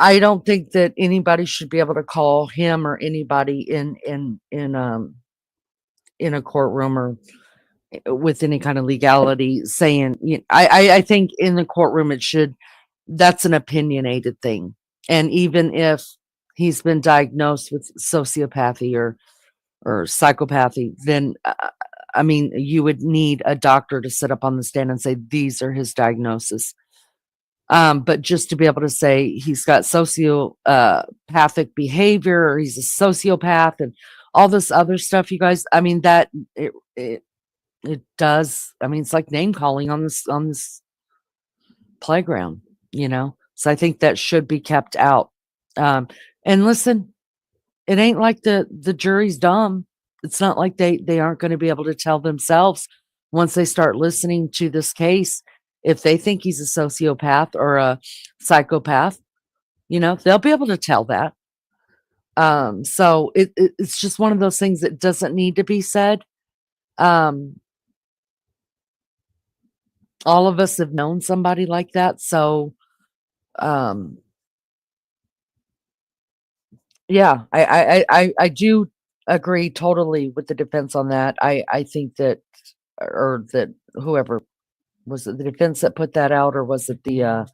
don't think that anybody should be able to call him or anybody in a courtroom or with any kind of legality saying, I think in the courtroom that's an opinionated thing. And even if he's been diagnosed with sociopathy or psychopathy, then you would need a doctor to sit up on the stand and say these are his diagnoses. But just to be able to say he's got sociopathic behavior or he's a sociopath and all this other stuff, you guys, that it does. It's like name calling on this playground, So I think that should be kept out. And listen, it ain't like the jury's dumb. It's not like they aren't going to be able to tell themselves once they start listening to this case if they think he's a sociopath or a psychopath. They'll be able to tell that. So it's just one of those things that doesn't need to be said. All of us have known somebody like that, so Yeah, I do agree totally with the defense on that. I think that, or that whoever was it, the defense that put that out, or was it the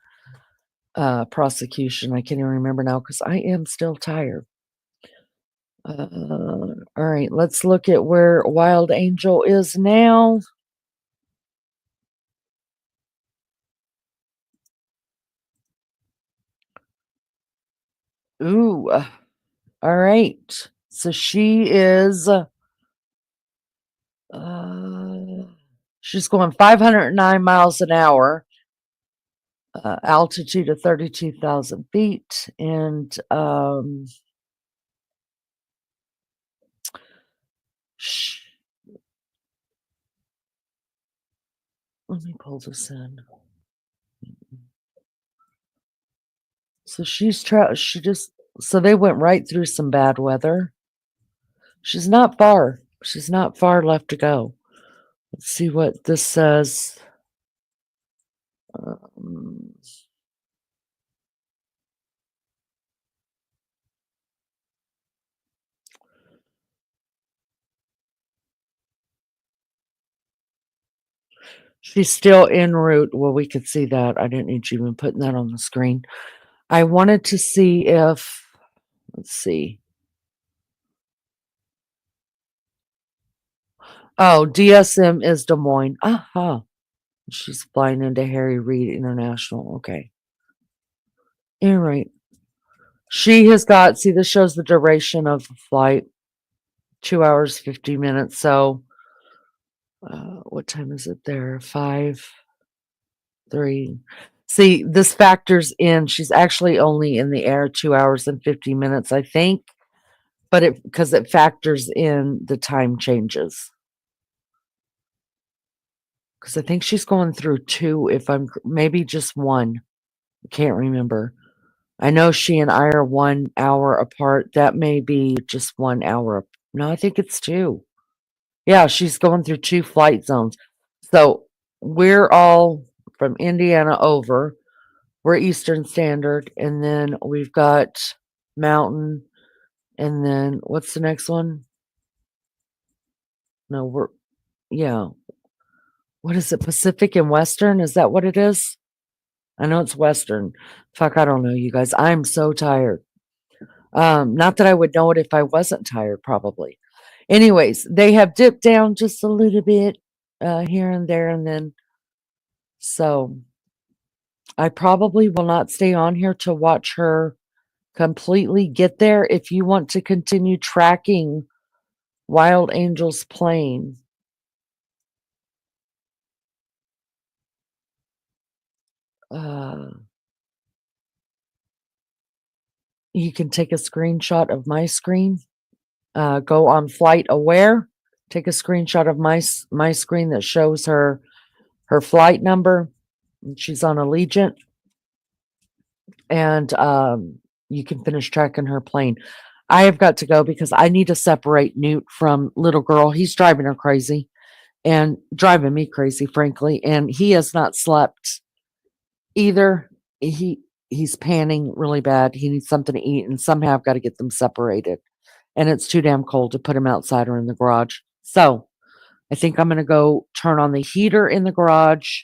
prosecution? I can't even remember now because I am still tired. All right, let's look at where Wild Angel is now. Ooh, all right. So she is. She's going 509 miles an hour, altitude of 32,000 feet, and let me pull this in. So so they went right through some bad weather. She's not far. She's not far left to go. Let's see what this says. Um, she's still en route. Well, we could see that. I didn't need you even putting that on the screen. I wanted to see if, let's see. Oh, DSM is Des Moines. Aha. She's flying into Harry Reid International. Okay. All right. She has got, see, this shows the duration of the flight 2 hours, 50 minutes. So, what time is it there? 5, 3. See, this factors in. She's actually only in the air 2 hours and 50 minutes, I think, but because it factors in the time changes. Because I think she's going through 2, if I'm maybe just 1. I can't remember. I know she and I are 1 hour apart. That may be just 1 hour. No, I think it's 2. Yeah, she's going through 2 flight zones. So we're all from Indiana over. We're Eastern Standard, and then we've got Mountain, and then what's the next one? No, yeah. What is it? Pacific and Western? Is that what it is? I know it's Western. Fuck, I don't know, you guys. I'm so tired. Not that I would know it if I wasn't tired, probably. Anyways, they have dipped down just a little bit here and there, and then so I probably will not stay on here to watch her completely get there. If you want to continue tracking Wild Angel's plane, you can take a screenshot of my screen. Go on Flight Aware. Take a screenshot of my screen that shows her flight number. She's on Allegiant, and you can finish tracking her plane. I have got to go because I need to separate Newt from little girl. He's driving her crazy and driving me crazy, frankly. And he has not slept either. He's panning really bad. He needs something to eat, and somehow I've got to get them separated. And it's too damn cold to put him outside or in the garage. So I think I'm going to go turn on the heater in the garage,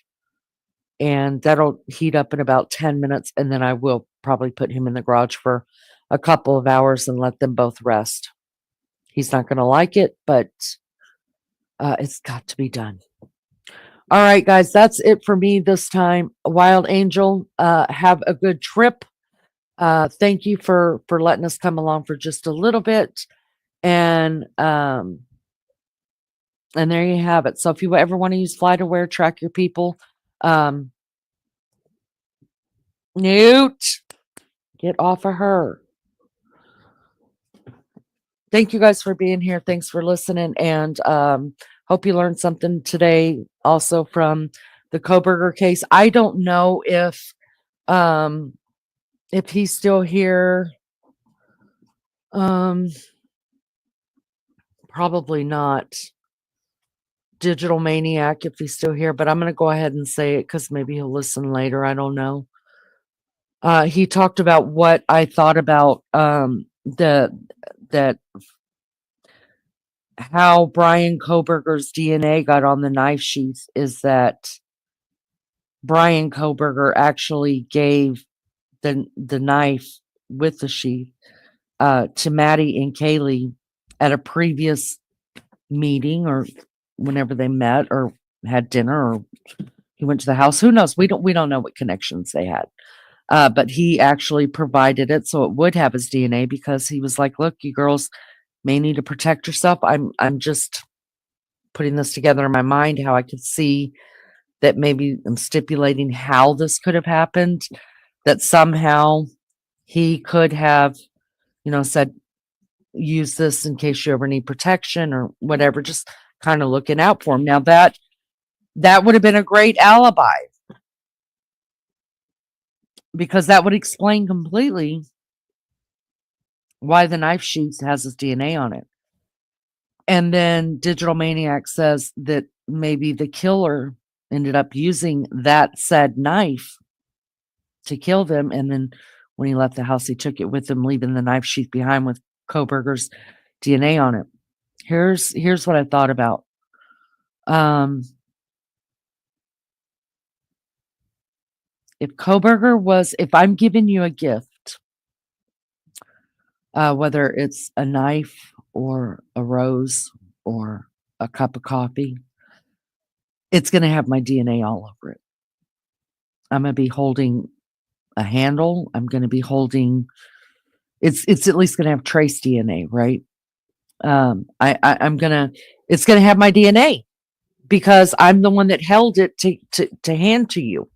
and that'll heat up in about 10 minutes. And then I will probably put him in the garage for a couple of hours and let them both rest. He's not going to like it, but it's got to be done. All right, guys, that's it for me this time. Wild Angel, have a good trip. Thank you for letting us come along for just a little bit. And there you have it. So if you ever want to use FlightAware, track your people. Newt, get off of her. Thank you guys for being here. Thanks for listening, and hope you learned something today also from the Koberger case. I don't know if he's still here. Probably not. Digital Maniac, if he's still here, but I'm going to go ahead and say it because maybe he'll listen later. I don't know. He talked about what I thought about that how Brian Koberger's DNA got on the knife sheath is that Brian Koberger actually gave the knife with the sheath to Maddie and Kaylee at a previous meeting or whenever they met or had dinner or he went to the house. Who knows? We don't know what connections they had. But he actually provided it so it would have his DNA because he was like, look, you girls may need to protect yourself. I'm just putting this together in my mind how I could see that maybe I'm stipulating how this could have happened, that somehow he could have, said, use this in case you ever need protection or whatever, just kind of looking out for him. Now that would have been a great alibi because that would explain completely why the knife sheath has his DNA on it. And then Digital Maniac says that maybe the killer ended up using that said knife to kill them. And then when he left the house, he took it with him, leaving the knife sheath behind with Koberger's DNA on it. Here's what I thought about. If I'm giving you a gift, whether it's a knife or a rose or a cup of coffee, it's going to have my DNA all over it. I'm going to be holding a handle. I'm going to be holding, it's at least going to have trace DNA, right? It's going to have my DNA because I'm the one that held it to hand to you.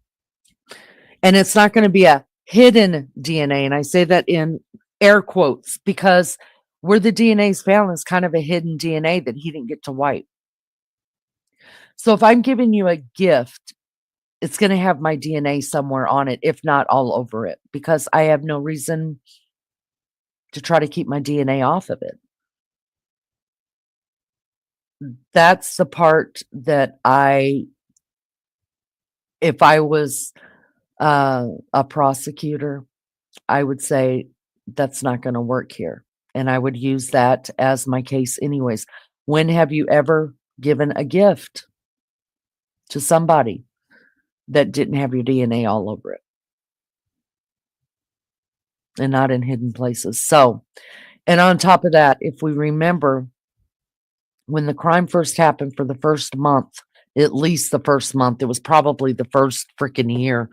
And it's not going to be a hidden DNA. And I say that in air quotes because where the DNA is found is kind of a hidden DNA that he didn't get to wipe. So if I'm giving you a gift, it's going to have my DNA somewhere on it, if not all over it, because I have no reason to try to keep my DNA off of it. That's the part that if I was a prosecutor, I would say that's not going to work here. And I would use that as my case anyways. When have you ever given a gift to somebody that didn't have your DNA all over it and not in hidden places? So, and on top of that, if we remember when the crime first happened for the first month, at least the first month, it was probably the first freaking year.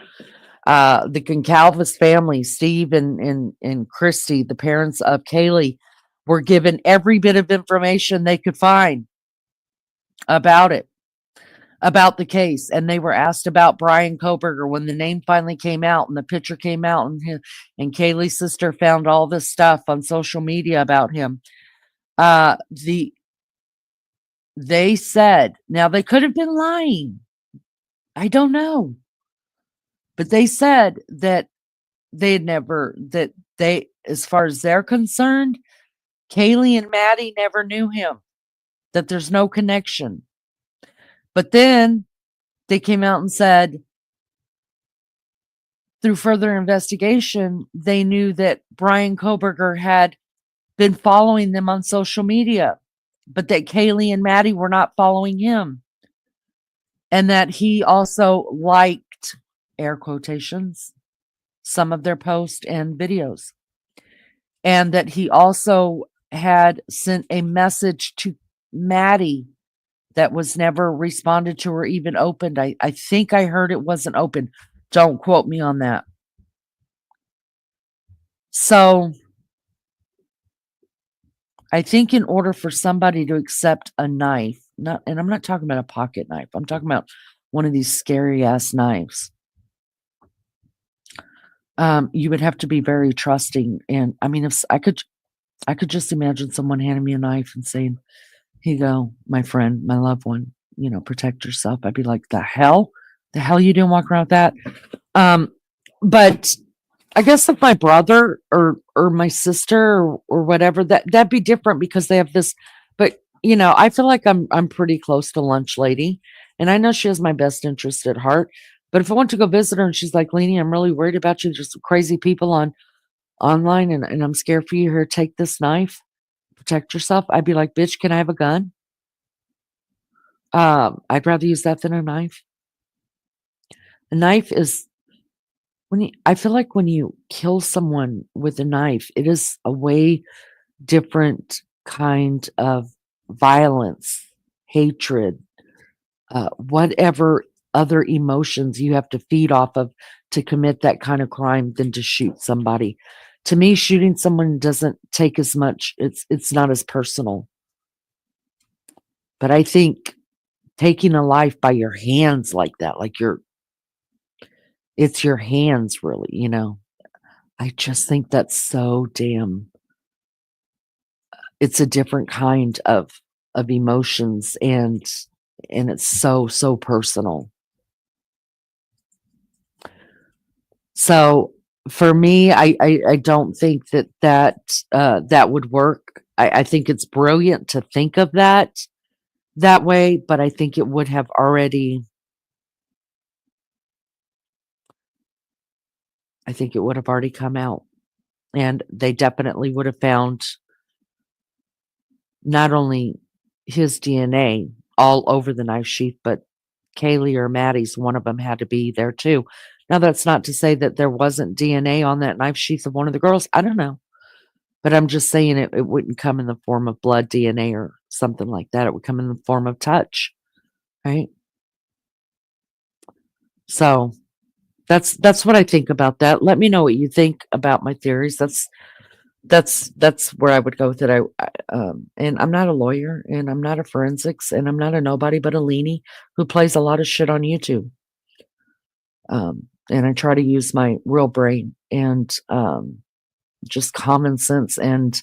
The Goncalves family, Steve and Christy, the parents of Kaylee, were given every bit of information they could find about it, about the case. And they were asked about Brian Koberger when the name finally came out and the picture came out and Kaylee's sister found all this stuff on social media about him. They said, now they could have been lying. I don't know. But they said that as far as they're concerned, Kaylee and Maddie never knew him, that there's no connection. But then they came out and said, through further investigation, they knew that Brian Koberger had been following them on social media, but that Kaylee and Maddie were not following him. And that he also liked, air quotations, some of their posts and videos. And that he also had sent a message to Maddie that was never responded to or even opened. I think I heard it wasn't open. Don't quote me on that. So I think in order for somebody to accept a knife, and I'm not talking about a pocket knife, I'm talking about one of these scary ass knives. You would have to be very trusting. And I mean, if I could just imagine someone handing me a knife and saying, "Here you go, my friend, my loved one, protect yourself." I'd be like, the hell you didn't walk around with that. But I guess if my brother or my sister or whatever, that'd be different because they have this. But I feel like I'm pretty close to Lunch Lady, and I know she has my best interest at heart. But if I want to go visit her and she's like, "Leanie, I'm really worried about you. There's some crazy people on online and I'm scared for you, here, take this knife, protect yourself, I'd be like, bitch, can I have a gun? I'd rather use that than a knife. A knife is I feel like when you kill someone with a knife, it is a way different kind of violence, hatred, whatever other emotions you have to feed off of to commit that kind of crime than to shoot somebody. To me, shooting someone doesn't take as much, it's not as personal. But I think taking a life by your hands like that, like it's your hands really, you know. I just think that's so damn, it's a different kind of emotions, and it's so personal. So for me, I don't think that would work. I think it's brilliant to think of that way, but I think it would have already come out, and they definitely would have found not only his DNA all over the knife sheath, but Kaylee or Maddie's, one of them had to be there too. Now, that's not to say that there wasn't DNA on that knife sheath of one of the girls. I don't know. But I'm just saying it wouldn't come in the form of blood DNA or something like that. It would come in the form of touch, right? So that's what I think about that. Let me know what you think about my theories. That's where I would go with it. And I'm not a lawyer, and I'm not a forensics, and I'm not a nobody but a leanie who plays a lot of shit on YouTube. And I try to use my real brain and just common sense. And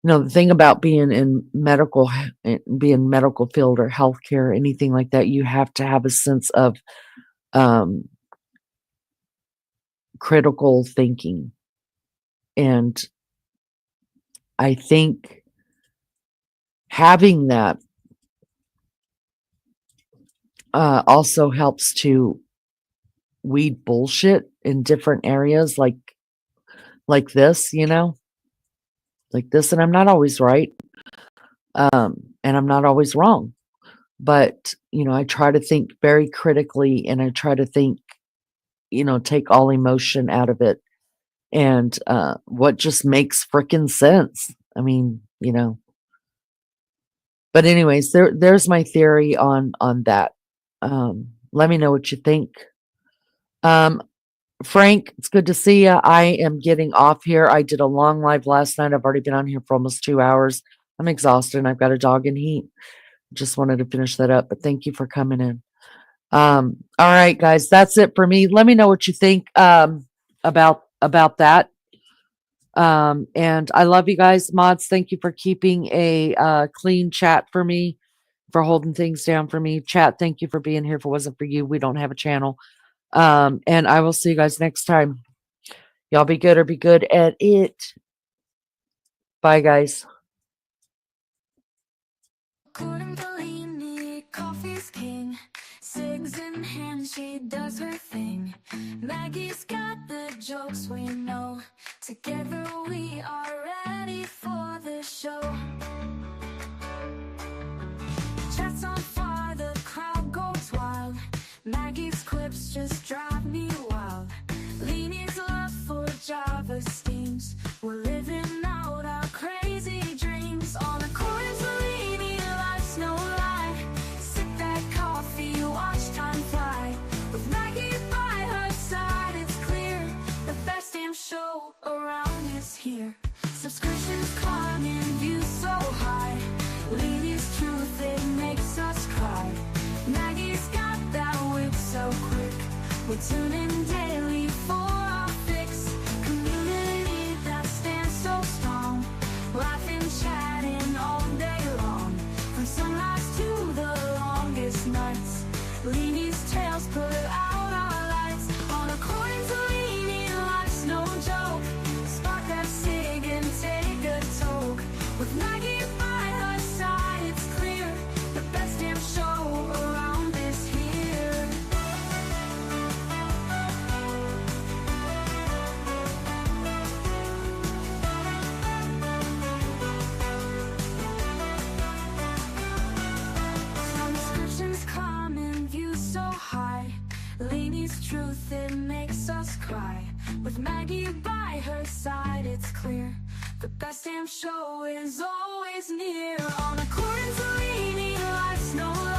the thing about being in medical field or healthcare, anything like that, you have to have a sense of critical thinking. And I think having that also helps to weed bullshit in different areas like this, like this. And I'm not always right. And I'm not always wrong. But, I try to think very critically, and I try to think, take all emotion out of it, and what just makes frickin' sense. I mean, But anyways, there's my theory on that. Let me know what you think. Frank, it's good to see you. I am getting off here. I did a long live last night. I've already been on here for almost 2 hours. I'm exhausted, and I've got a dog in heat. Just wanted to finish that up, but thank you for coming in. All right, guys, that's it for me. Let me know what you think about that. And I love you guys. Mods, thank you for keeping a clean chat for me, for holding things down for me. Chat, thank you for being here. If it wasn't for you, we don't have a channel. And I will see you guys next time. Y'all be good, or be good at it. Bye, guys. According to Leanie, coffee's king. Cigs in hand, she does her thing. Maggie's got the jokes we know. Together we are ready for the show. Chat's on fire, the crowd goes wild. Maggie's clips just drive me wild. Leanie's love for Java steams. We're living out our crazy dreams. On the corners of Leanie, life's no lie. Sip that coffee, watch time fly. With Maggie by her side, it's clear the best damn show around is here. makes us cry. With Maggie by her side, it's clear the best damn show is always near. On a Corinne Zellini, life's no